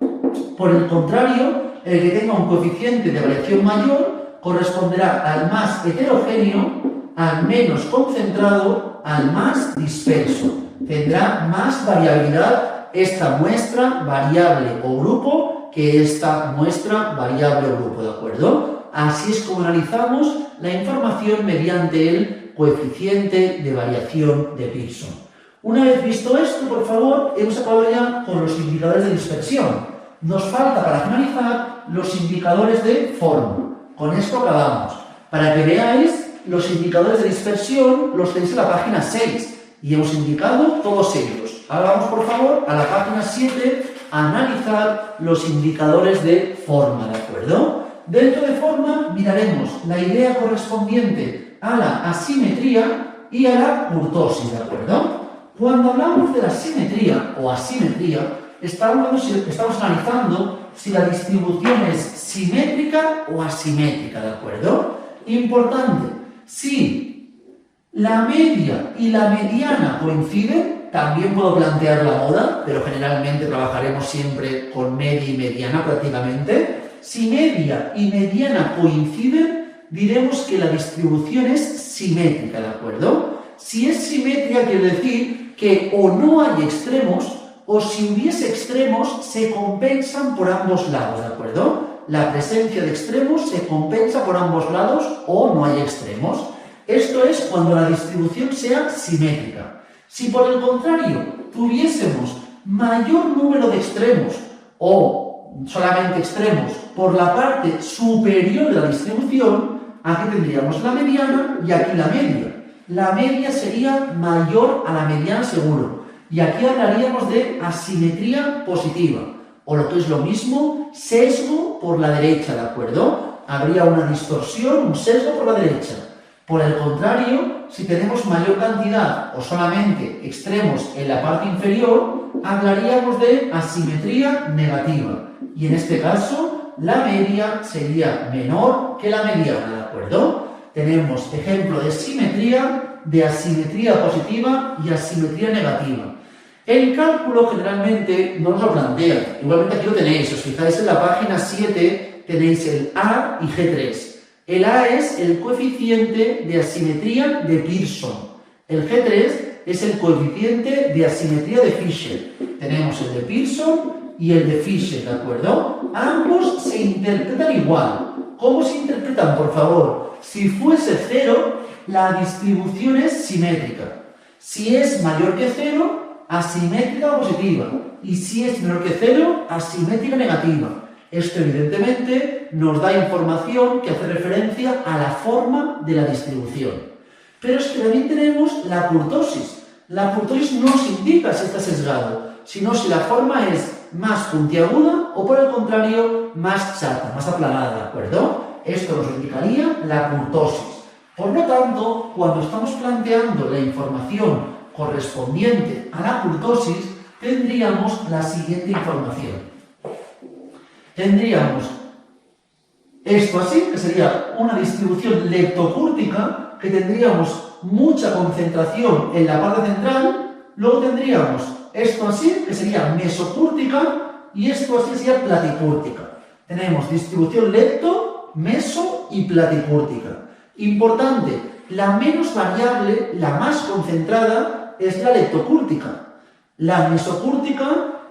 Por el contrario, el que tenga un coeficiente de variación mayor corresponderá al más heterogéneo, al menos concentrado, al más disperso. Tendrá más variabilidad esta muestra, variable o grupo que esta muestra, variable o grupo, ¿de acuerdo? Así es como analizamos la información mediante el coeficiente de variación de Pearson. Una vez visto esto, por favor, hemos acabado ya con los indicadores de dispersión. Nos falta para finalizar los indicadores de forma. Con esto acabamos. Para que veáis, los indicadores de dispersión los tenéis en la página 6 y hemos indicado todos ellos. Ahora vamos, por favor, a la página 7 a analizar los indicadores de forma, ¿de acuerdo? Dentro de forma miraremos la idea correspondiente a la asimetría y a la kurtosis, ¿de acuerdo? Cuando hablamos de la simetría o asimetría, estamos analizando si la distribución es simétrica o asimétrica, ¿de acuerdo? Importante, si la media y la mediana coinciden, también puedo plantear la moda, pero generalmente trabajaremos siempre con media y mediana prácticamente. Si media y mediana coinciden, diremos que la distribución es simétrica, ¿de acuerdo? Si es simétrica, quiere decir que o no hay extremos, o si hubiese extremos, se compensan por ambos lados, ¿de acuerdo? La presencia de extremos se compensa por ambos lados o no hay extremos. Esto es cuando la distribución sea simétrica. Si por el contrario tuviésemos mayor número de extremos o solamente extremos por la parte superior de la distribución, aquí tendríamos la mediana y aquí la media. La media sería mayor a la mediana seguro. Y aquí hablaríamos de asimetría positiva. O lo que es lo mismo, sesgo por la derecha, ¿de acuerdo? Habría una distorsión, un sesgo por la derecha. Por el contrario, si tenemos mayor cantidad o solamente extremos en la parte inferior, hablaríamos de asimetría negativa. Y en este caso, la media sería menor que la mediana, ¿de acuerdo? Tenemos ejemplo de simetría, de asimetría positiva y asimetría negativa. El cálculo generalmente no nos lo plantea. Igualmente aquí lo tenéis. Si os fijáis en la página 7 tenéis el A y G3. El A es el coeficiente de asimetría de Pearson. El G3 es el coeficiente de asimetría de Fisher. Tenemos el de Pearson y el de Fisher, ¿de acuerdo? Ambos se interpretan igual. ¿Cómo se interpretan, por favor? Si fuese 0, la distribución es simétrica. Si es mayor que 0, asimétrica positiva, y si es menor que 0, asimétrica negativa. Esto evidentemente nos da información que hace referencia a la forma de la distribución. Pero es que también tenemos la kurtosis. La kurtosis no nos indica si está sesgado, sino si la forma es más puntiaguda o por el contrario más chata, más aplanada, ¿de acuerdo? Esto nos indicaría la kurtosis. Por lo tanto, cuando estamos planteando la información correspondiente a la kurtosis, tendríamos la siguiente información. Tendríamos esto así, que sería una distribución leptocúrtica, que tendríamos mucha concentración en la parte central. Luego tendríamos esto así, que sería mesocúrtica, y esto así sería platicúrtica. Tenemos distribución lepto, meso y platicúrtica. Importante, la menos variable, la más concentrada, es la leptocúrtica. La mesocúrtica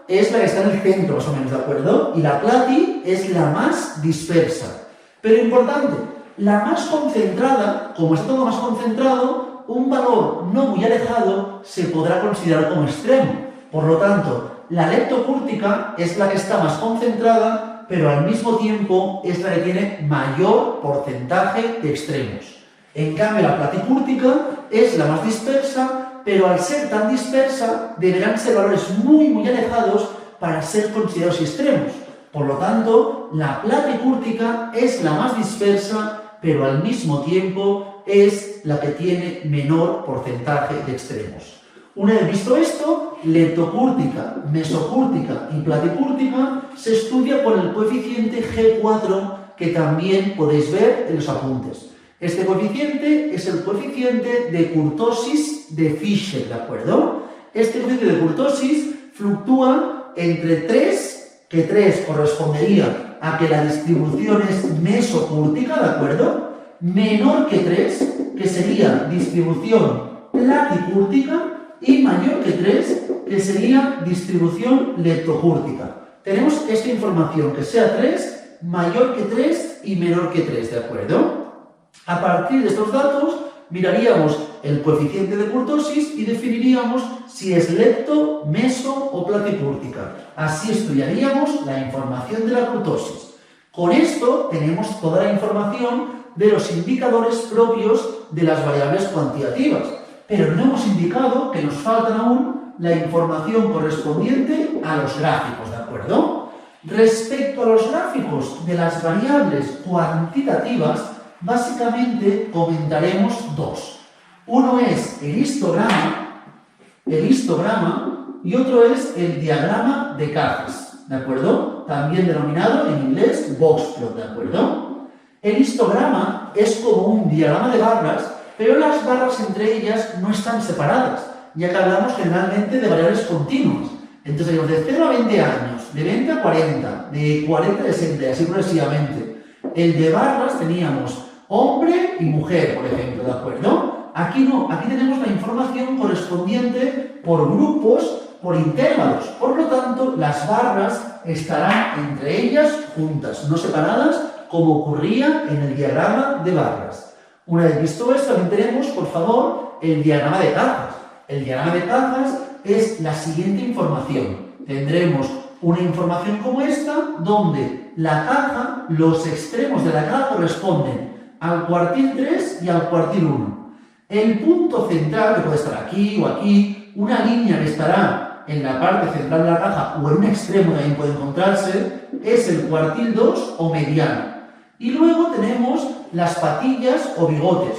es la que está en el centro, más o menos, ¿de acuerdo? Y la plati es la más dispersa. Pero importante, la más concentrada, como está todo más concentrado, un valor no muy alejado se podrá considerar como extremo. Por lo tanto, la leptocúrtica es la que está más concentrada, pero al mismo tiempo es la que tiene mayor porcentaje de extremos. En cambio, la platicúrtica es la más dispersa, pero al ser tan dispersa, deberán ser valores muy alejados para ser considerados extremos. Por lo tanto, la platicúrtica es la más dispersa, pero al mismo tiempo es la que tiene menor porcentaje de extremos. Una vez visto esto, leptocúrtica, mesocúrtica y platicúrtica se estudia con el coeficiente G4, que también podéis ver en los apuntes. Este coeficiente es el coeficiente de kurtosis de Fisher, ¿de acuerdo? Este coeficiente de kurtosis fluctúa entre 3, que 3 correspondería a que la distribución es mesocúrtica, ¿de acuerdo? Menor que 3, que sería distribución platicúrtica, y mayor que 3, que sería distribución leptocúrtica. Tenemos esta información, que sea 3, mayor que 3 y menor que 3, ¿de acuerdo? A partir de estos datos, miraríamos el coeficiente de kurtosis y definiríamos si es lepto, meso o platicúrtica. Así estudiaríamos la información de la kurtosis. Con esto tenemos toda la información de los indicadores propios de las variables cuantitativas, pero no hemos indicado que nos faltan aún la información correspondiente a los gráficos, ¿de acuerdo? Respecto a los gráficos de las variables cuantitativas, básicamente comentaremos dos. Uno es el histograma, y otro es el diagrama de cajas, ¿de acuerdo? También denominado en inglés boxplot, ¿de acuerdo? El histograma es como un diagrama de barras, pero las barras entre ellas no están separadas, ya que hablamos generalmente de variables continuas. Entonces, tenemos de 0 a 20 años, de 20 a 40, de 40 a 60, y así progresivamente. El de barras teníamos hombre y mujer, por ejemplo, ¿de acuerdo? Aquí no, aquí tenemos la información correspondiente por grupos, por intervalos. Por lo tanto, las barras estarán entre ellas juntas, no separadas, como ocurría en el diagrama de barras. Una vez visto esto, también tenemos, por favor, el diagrama de cajas. El diagrama de cajas es la siguiente información. Tendremos una información como esta, donde la caja, los extremos de la caja corresponden al cuartil 3 y al cuartil 1. El punto central, que puede estar aquí o aquí, una línea que estará en la parte central de la caja o en un extremo también puede encontrarse, es el cuartil 2 o mediano. Y luego tenemos las patillas o bigotes,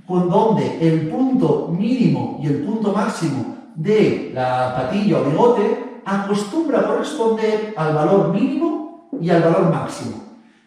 con donde el punto mínimo y el punto máximo de la patilla o bigote acostumbra a corresponder al valor mínimo y al valor máximo.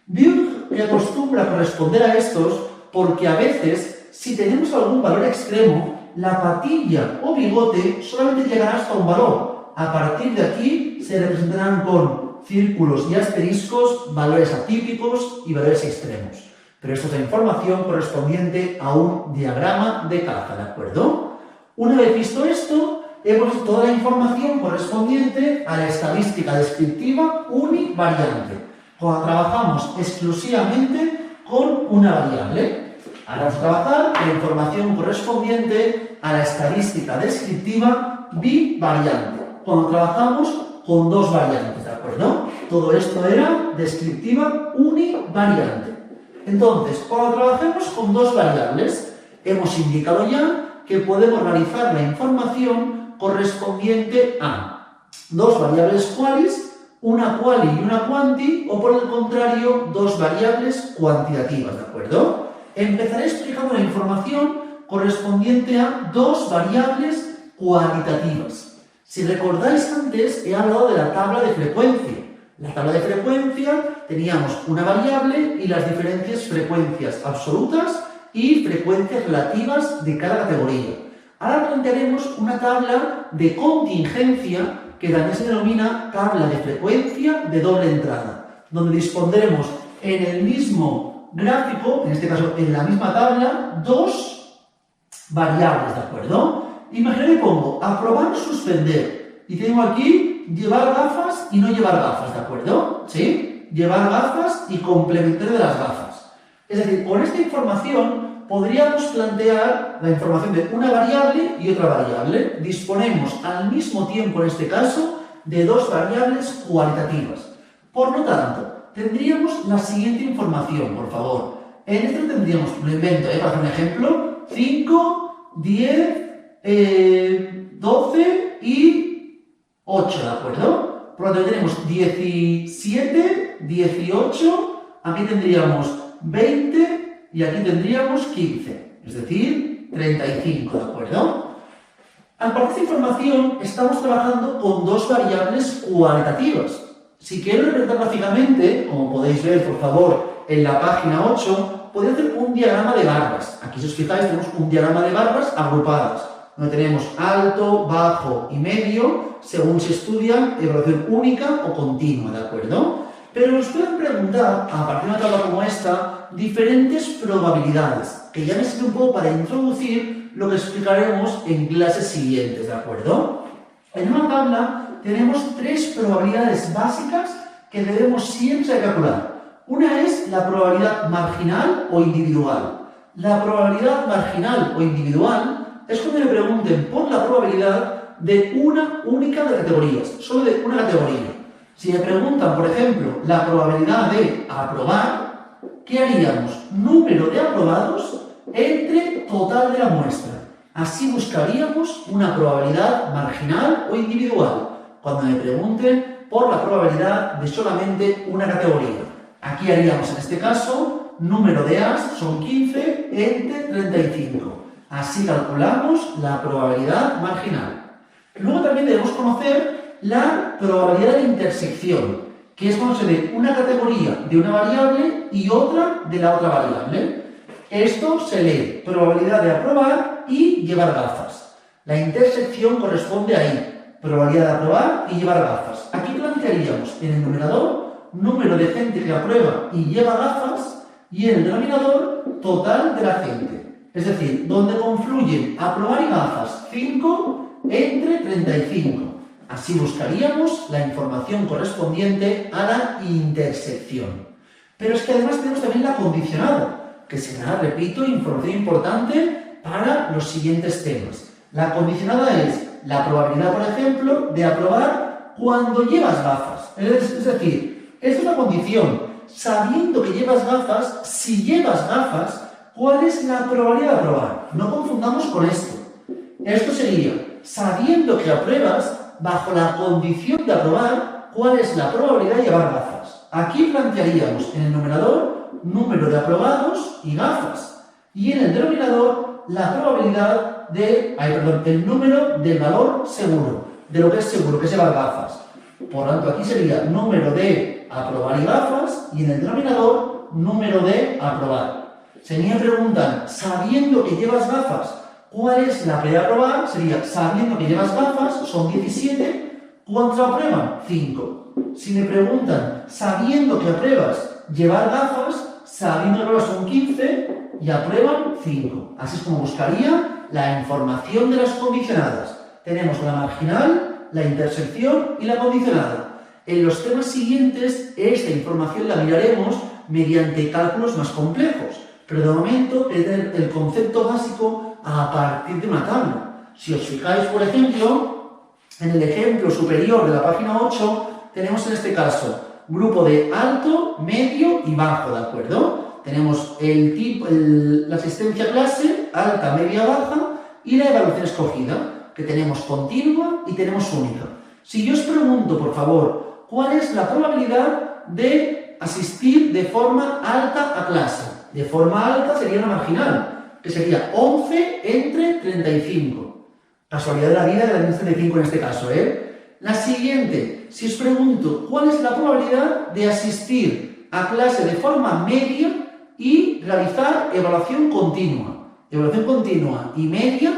Digo que acostumbra a corresponder a estos porque a veces, si tenemos algún valor extremo, la patilla o bigote solamente llegará hasta un valor. A partir de aquí se representarán con círculos y asteriscos, valores atípicos y valores extremos. Pero esto es la información correspondiente a un diagrama de caja, ¿de acuerdo? Una vez visto esto, hemos visto toda la información correspondiente a la estadística descriptiva univariante, cuando trabajamos exclusivamente con una variable. Ahora vamos a trabajar la información correspondiente a la estadística descriptiva bivariante, cuando trabajamos con dos variantes, ¿de acuerdo? Todo esto era descriptiva univariante. Entonces, cuando trabajemos con dos variables, hemos indicado ya que podemos realizar la información correspondiente a dos variables qualis, una quali y una quanti, o por el contrario, dos variables cuantitativas, ¿de acuerdo? Empezaré explicando la información correspondiente a dos variables cualitativas. Si recordáis antes, he hablado de la tabla de frecuencia. En la tabla de frecuencia teníamos una variable y las diferentes frecuencias absolutas y frecuencias relativas de cada categoría. Ahora plantearemos una tabla de contingencia que también se denomina tabla de frecuencia de doble entrada, donde dispondremos en el mismo gráfico, en este caso en la misma tabla, dos variables, ¿de acuerdo? Imagina que pongo aprobar, suspender, y tengo aquí llevar gafas y no llevar gafas, ¿de acuerdo? ¿Sí? Llevar gafas y complementario de las gafas. Es decir, con esta información podríamos plantear la información de una variable y otra variable. Disponemos al mismo tiempo, en este caso, de dos variables cualitativas. Por lo tanto, tendríamos la siguiente información, por favor. En este tendríamos, lo invento, para hacer un ejemplo, 5, 10, 12 y 8, ¿de acuerdo? Por lo tanto, tenemos 17, 18, aquí tendríamos 20 y aquí tendríamos 15, es decir, 35, ¿de acuerdo? Al partir de esta información, estamos trabajando con dos variables cualitativas. Si quiero representar gráficamente, como podéis ver, por favor, en la página 8, podéis hacer un diagrama de barras. Aquí, si os fijáis, tenemos un diagrama de barras agrupadas, donde tenemos alto, bajo y medio, según se estudia evaluación única o continua, ¿de acuerdo? Pero nos pueden preguntar, a partir de una tabla como esta, diferentes probabilidades, que ya me sirve un poco para introducir lo que explicaremos en clases siguientes, ¿de acuerdo? En una tabla tenemos tres probabilidades básicas que debemos siempre calcular. Una es la probabilidad marginal o individual. La probabilidad marginal o individual es cuando me pregunten por la probabilidad de una única de categorías, solo de una categoría. Si me preguntan, por ejemplo, la probabilidad de aprobar, ¿qué haríamos? Número de aprobados entre total de la muestra. Así buscaríamos una probabilidad marginal o individual, cuando me pregunten por la probabilidad de solamente una categoría. Aquí haríamos, en este caso, número de A's son 15 entre 35. Así calculamos la probabilidad marginal. Luego también debemos conocer la probabilidad de intersección, que es cuando se ve una categoría de una variable y otra de la otra variable. Esto se lee probabilidad de aprobar y llevar gafas. La intersección corresponde ahí, probabilidad de aprobar y llevar gafas. Aquí plantearíamos en el numerador número de gente que aprueba y lleva gafas y en el denominador total de la gente. Es decir, donde confluyen aprobar y gafas 5 entre 35. Así buscaríamos la información correspondiente a la intersección. Pero es que además tenemos también la condicionada, que será, repito, información importante para los siguientes temas. La condicionada es la probabilidad, por ejemplo, de aprobar cuando llevas gafas. Es decir, esta es una condición. Sabiendo que llevas gafas, si llevas gafas, ¿cuál es la probabilidad de aprobar? No confundamos con esto. Esto sería, sabiendo que apruebas, bajo la condición de aprobar, ¿cuál es la probabilidad de llevar gafas? Aquí plantearíamos en el numerador número de aprobados y gafas. Y en el denominador la probabilidad el número del valor seguro, de lo que es seguro, que es llevar gafas. Por lo tanto, aquí sería número de aprobar y gafas, y en el denominador número de aprobar. Si me preguntan, sabiendo que llevas gafas, ¿cuál es la probabilidad de aprobar? Sería, sabiendo que llevas gafas, son 17, ¿cuántos aprueban? 5. Si me preguntan, sabiendo que apruebas llevar gafas, sabiendo que apruebas son 15 y aprueban 5. Así es como buscaría la información de las condicionadas. Tenemos la marginal, la intersección y la condicionada. En los temas siguientes, esta información la miraremos mediante cálculos más complejos, pero de momento es el concepto básico a partir de una tabla. Si os fijáis, por ejemplo, en el ejemplo superior de la página 8, tenemos en este caso grupo de alto, medio y bajo, ¿de acuerdo? Tenemos la asistencia a clase, alta, media, baja, y la evaluación escogida, que tenemos continua y tenemos única. Si yo os pregunto, por favor, ¿cuál es la probabilidad de asistir de forma alta a clase? De forma alta sería una marginal, que sería 11 entre 35. Casualidad de la vida que la 35 en este caso, ¿eh? La siguiente, si os pregunto, ¿cuál es la probabilidad de asistir a clase de forma media y realizar evaluación continua? Evaluación continua y media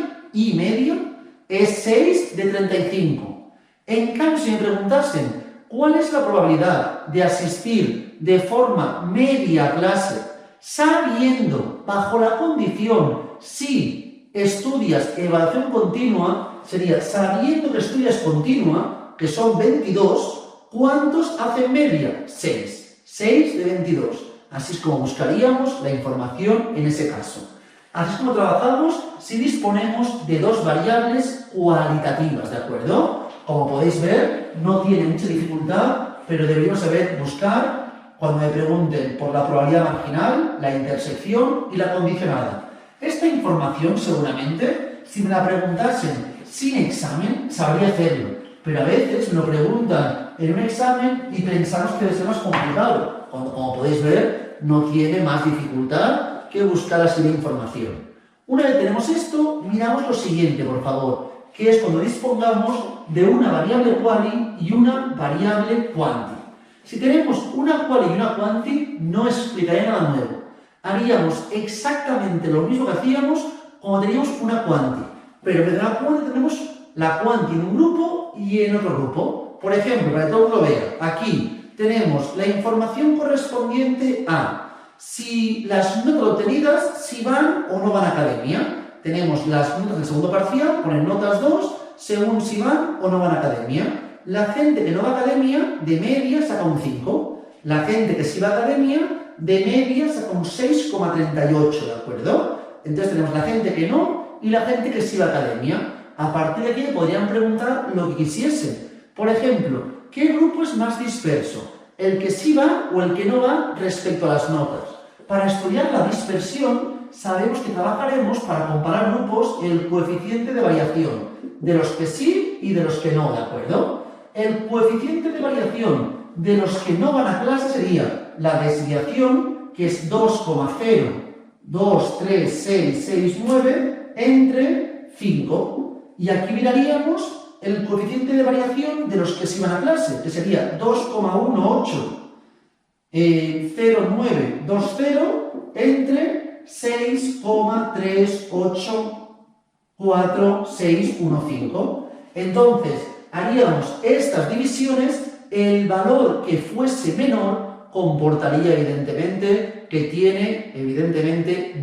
es 6 de 35. En cambio, si me preguntasen cuál es la probabilidad de asistir de forma media a clase, sabiendo, bajo la condición, si estudias evaluación continua, sería sabiendo que estudias continua, que son 22, ¿cuántos hacen media? 6. 6 de 22. Así es como buscaríamos la información en ese caso. Así es como trabajamos si disponemos de dos variables cualitativas, ¿de acuerdo? Como podéis ver, no tiene mucha dificultad, pero deberíamos saber buscar cuando me pregunten por la probabilidad marginal, la intersección y la condicionada. Esta información, seguramente, si me la preguntasen sin examen, sabría hacerlo, pero a veces me lo preguntan en un examen y pensamos que debe ser más complicado. Como podéis ver, no tiene más dificultad que buscar así de información. Una vez tenemos esto, miramos lo siguiente, por favor, que es cuando dispongamos de una variable quali y una variable quanti. Si tenemos una quali y una quanti, no explicaré nada nuevo. Haríamos exactamente lo mismo que hacíamos cuando teníamos una quanti, pero en vez de una quanti tenemos la quanti en un grupo y en otro grupo. Por ejemplo, para que todo el mundo vea, aquí tenemos la información correspondiente a si las notas obtenidas, si van o no van a academia. Tenemos las notas del segundo parcial, ponen notas 2, según si van o no van a academia. La gente que no va a academia, de media, saca un 5. La gente que sí va a academia, de media, saca un 6,38, ¿de acuerdo? Entonces tenemos la gente que no y la gente que sí va a academia. A partir de aquí podrían preguntar lo que quisiesen. Por ejemplo, ¿qué grupo es más disperso? ¿El que sí va o el que no va respecto a las notas? Para estudiar la dispersión, sabemos que trabajaremos para comparar grupos el coeficiente de variación de los que sí y de los que no, ¿de acuerdo? El coeficiente de variación de los que no van a clase sería la desviación, que es 2,0236669 entre 5. Y aquí miraríamos el coeficiente de variación de los que sí van a clase, que sería 2,180920 entre 6,384615. Entonces, haríamos estas divisiones, el valor que fuese menor comportaría evidentemente que tiene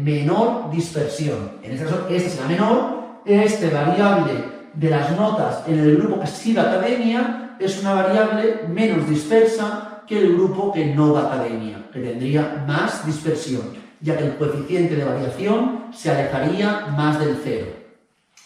menor dispersión. En este caso, esta será menor, este variable de las notas en el grupo que sí va a academia es una variable menos dispersa que el grupo que no va a academia, que tendría más dispersión, ya que el coeficiente de variación se alejaría más del 0.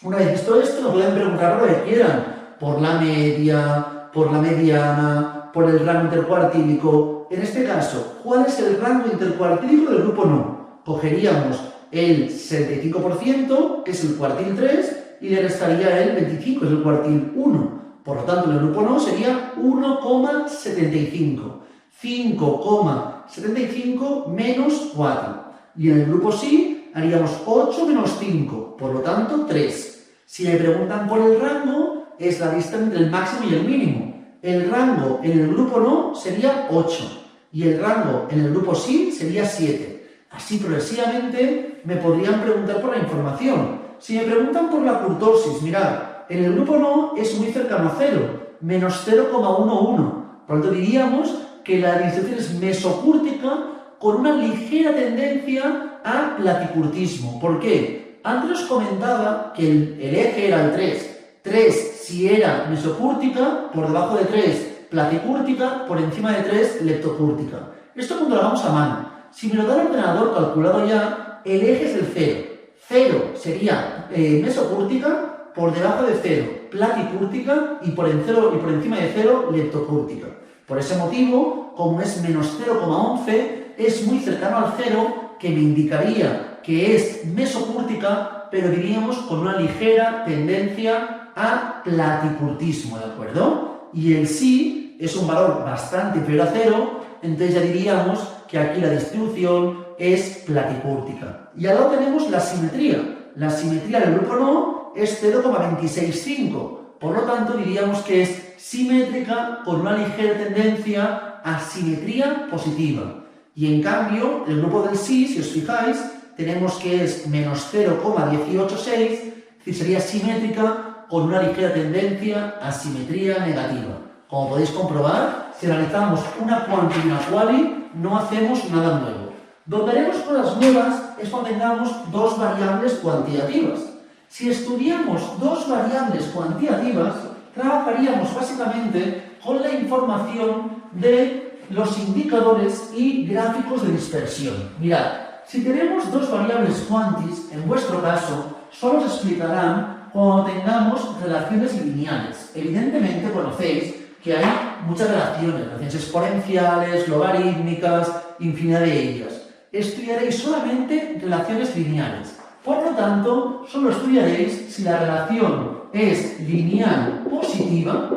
Una vez visto esto, nos pueden preguntar lo que quieran, por la media, por la mediana, por el rango intercuartílico. En este caso, ¿cuál es el rango intercuartílico del grupo no? Cogeríamos el 65%, que es el cuartil 3, y le restaría el 25, que es el cuartil 1. Por lo tanto, en el grupo no sería 1,75. 5,75 menos 4. Y en el grupo sí haríamos 8 menos 5, por lo tanto 3. Si me preguntan por el rango, es la distancia entre el máximo y el mínimo. El rango en el grupo no sería 8 y el rango en el grupo sí sería 7. Así progresivamente me podrían preguntar por la información. Si me preguntan por la kurtosis, mirad, en el grupo no es muy cercano a 0, menos 0,11. Por lo tanto diríamos que la distribución es mesocúrtica con una ligera tendencia a platicurtismo. ¿Por qué? Antes os comentaba que el eje era el 3. 3 si era mesocúrtica, por debajo de 3 platicúrtica, por encima de 3 leptocúrtica. Esto cuando lo hagamos a mano. Si me lo da el ordenador calculado ya, el eje es el 0. 0 sería mesocúrtica, por debajo de 0 platicúrtica y por encima de 0 leptocúrtica. Por ese motivo, como es menos 0,11, es muy cercano al 0, que me indicaría que es mesocúrtica, pero diríamos con una ligera tendencia a platicurtismo, ¿de acuerdo? Y el sí es un valor bastante inferior a 0, entonces ya diríamos que aquí la distribución es platicúrtica. Y ahora tenemos la simetría. La simetría del grupo no es 0,265. Por lo tanto, diríamos que es simétrica con una ligera tendencia a simetría positiva. Y en cambio, el grupo del sí, si os fijáis, tenemos que es menos 0,186, es decir, sería simétrica con una ligera tendencia a simetría negativa. Como podéis comprobar, si analizamos una quanti y una quali, no hacemos nada nuevo. Donde haremos cosas nuevas es cuando tengamos dos variables cuantitativas. Si estudiamos dos variables cuantitativas, trabajaríamos básicamente con la información de los indicadores y gráficos de dispersión. Mirad, si tenemos dos variables cuantis, en vuestro caso, solo os explicarán cuando tengamos relaciones lineales. Evidentemente conocéis que hay muchas relaciones exponenciales, logarítmicas, infinidad de ellas. Estudiaréis solamente relaciones lineales. Por lo tanto, solo estudiaréis si la relación es lineal positiva,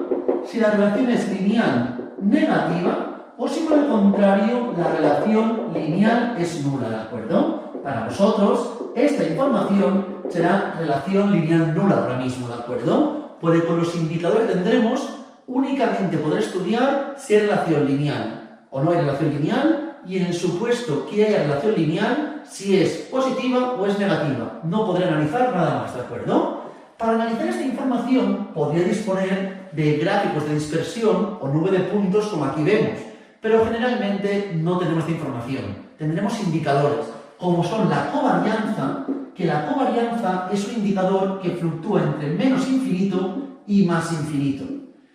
si la relación es lineal negativa, o si por el contrario la relación lineal es nula, ¿de acuerdo? Para vosotros, esta información será relación lineal nula ahora mismo, ¿de acuerdo? Porque con los indicadores que tendremos, únicamente podré estudiar si hay relación lineal o no hay relación lineal, y en el supuesto que haya relación lineal, si es positiva o es negativa. No podré analizar nada más, ¿de acuerdo? Para analizar esta información, podría disponer de gráficos de dispersión o nube de puntos como aquí vemos, pero generalmente no tenemos esta información. Tendremos indicadores, como son la covarianza, que la covarianza es un indicador que fluctúa entre menos infinito y más infinito.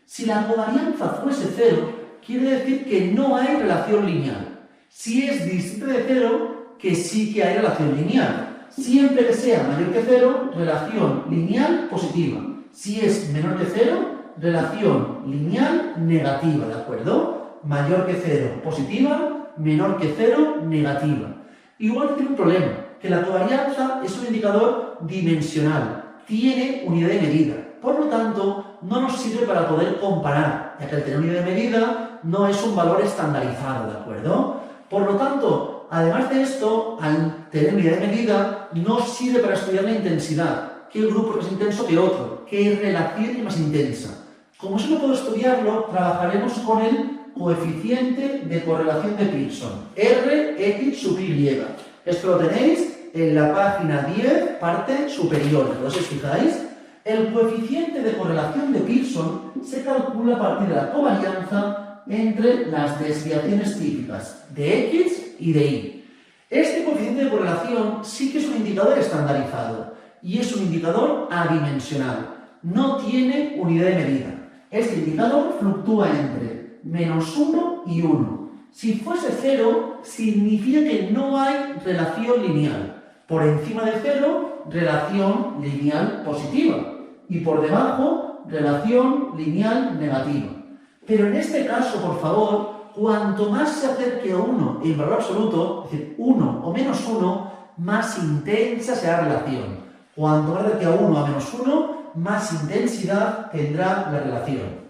Si la covarianza fuese 0, quiere decir que no hay relación lineal. Si es distinto de 0, que sí que hay relación lineal. Siempre que sea mayor que 0, relación lineal positiva. Si es menor que 0, relación lineal negativa, ¿de acuerdo? Mayor que 0, positiva, menor que 0, negativa. Igual que tiene un problema, que la covarianza es un indicador dimensional, tiene unidad de medida. Por lo tanto, no nos sirve para poder comparar, ya que al tener unidad de medida no es un valor estandarizado, ¿de acuerdo? Por lo tanto, además de esto, al tener unidad de medida, no sirve para estudiar la intensidad, qué grupo es más intenso que otro, qué relación es más intensa. Como eso no puedo estudiarlo, trabajaremos con el coeficiente de correlación de Pearson, Rx sub Y. Esto lo tenéis en la página 10, parte superior. ¿No os fijáis? El coeficiente de correlación de Pearson se calcula a partir de la covarianza entre las desviaciones típicas de X y de Y. Este coeficiente de correlación sí que es un indicador estandarizado y es un indicador adimensional. No tiene unidad de medida. Este indicador fluctúa entre menos 1 y 1. Si fuese 0, significa que no hay relación lineal. Por encima de 0, relación lineal positiva. Y por debajo, relación lineal negativa. Pero en este caso, por favor, cuanto más se acerque a 1 en valor absoluto, es decir, 1 o menos 1, más intensa será la relación. Cuanto más se acerque a 1 o a menos 1, más intensidad tendrá la relación.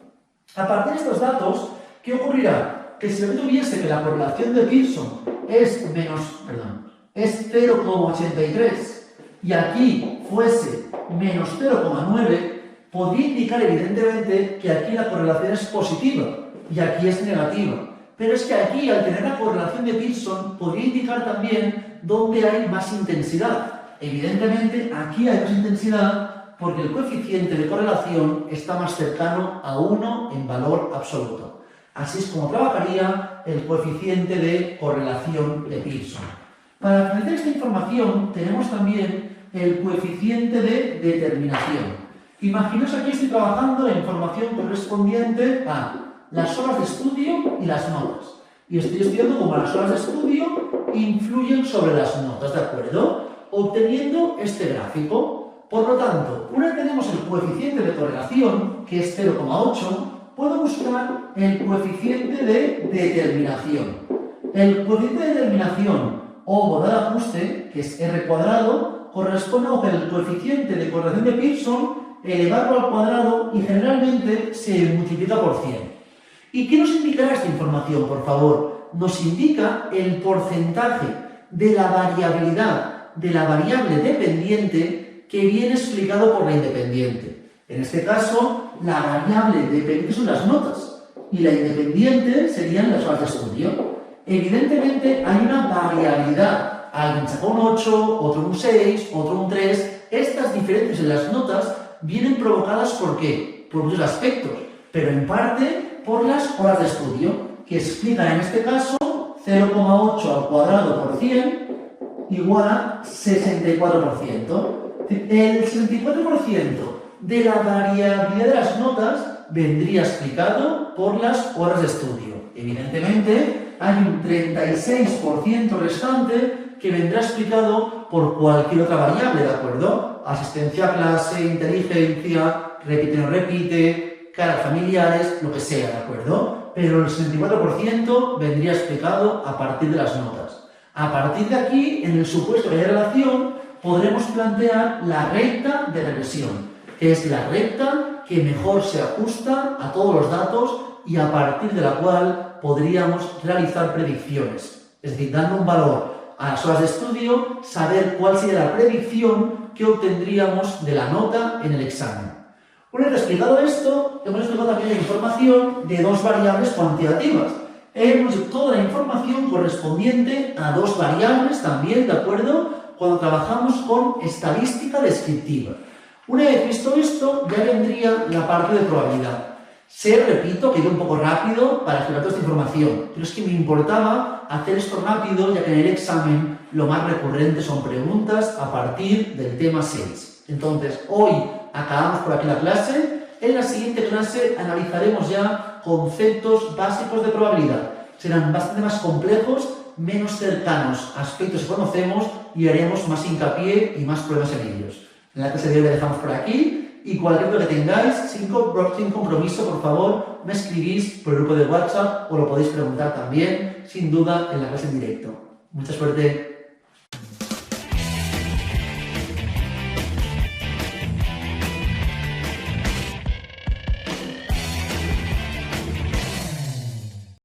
A partir de estos datos, ¿qué ocurrirá? Que si yo tuviese que la correlación de Pearson es 0,83 y aquí fuese menos 0,9, podría indicar evidentemente que aquí la correlación es positiva y aquí es negativa. Pero es que aquí, al tener la correlación de Pearson, podría indicar también dónde hay más intensidad. Evidentemente, aquí hay más intensidad porque el coeficiente de correlación está más cercano a 1 en valor absoluto. Así es como trabajaría el coeficiente de correlación de Pearson. Para finalizar esta información, tenemos también el coeficiente de determinación. Imaginaos aquí estoy trabajando la información correspondiente a las horas de estudio y las notas. Y estoy estudiando cómo las horas de estudio influyen sobre las notas, ¿de acuerdo? Obteniendo este gráfico. Por lo tanto, una vez tenemos el coeficiente de correlación, que es 0,8, puedo buscar el coeficiente de determinación. El coeficiente de determinación o modal de ajuste, que es r cuadrado, corresponde a el coeficiente de correlación de Pearson, elevarlo al cuadrado y generalmente se multiplica por 100. ¿Y qué nos indicará esta información, por favor? Nos indica el porcentaje de la variabilidad de la variable dependiente que viene explicado por la independiente. En este caso, la variable dependiente son las notas y la independiente serían las horas de estudio. Evidentemente hay una variabilidad. Alguien saca un 8, otro un 6, otro un 3. Estas diferencias en las notas vienen provocadas ¿por qué? Por muchos aspectos, pero en parte por las horas de estudio, que explican en este caso 0,8 al cuadrado por 100 igual a 64%. El 64% de la variabilidad de las notas vendría explicado por las horas de estudio. Evidentemente, hay un 36% restante que vendrá explicado por cualquier otra variable, ¿de acuerdo? Asistencia a clase, inteligencia, repite o no repite, caras familiares, lo que sea, ¿de acuerdo? Pero el 64% vendría explicado a partir de las notas. A partir de aquí, en el supuesto que haya relación, podremos plantear la recta de regresión, que es la recta que mejor se ajusta a todos los datos y a partir de la cual podríamos realizar predicciones. Es decir, dando un valor a las horas de estudio, saber cuál sería la predicción que obtendríamos de la nota en el examen. Una vez explicado esto, hemos explicado también la información de dos variables cuantitativas. Hemos hecho toda la información correspondiente a dos variables también, ¿de acuerdo? Cuando trabajamos con estadística descriptiva. Una vez visto esto, ya vendría la parte de probabilidad. Repito, que he ido un poco rápido para explicar toda esta información, pero es que me importaba hacer esto rápido, ya que en el examen lo más recurrente son preguntas a partir del tema 6. Entonces, hoy acabamos por aquí la clase. En la siguiente clase analizaremos ya conceptos básicos de probabilidad. Serán bastante más complejos, menos cercanos a aspectos que conocemos y haremos más hincapié y más pruebas en ellos. En la clase de hoy la dejamos por aquí. Y cualquier duda que tengáis, sin compromiso, por favor, me escribís por el grupo de WhatsApp o lo podéis preguntar también, sin duda, en la clase en directo. Mucha suerte.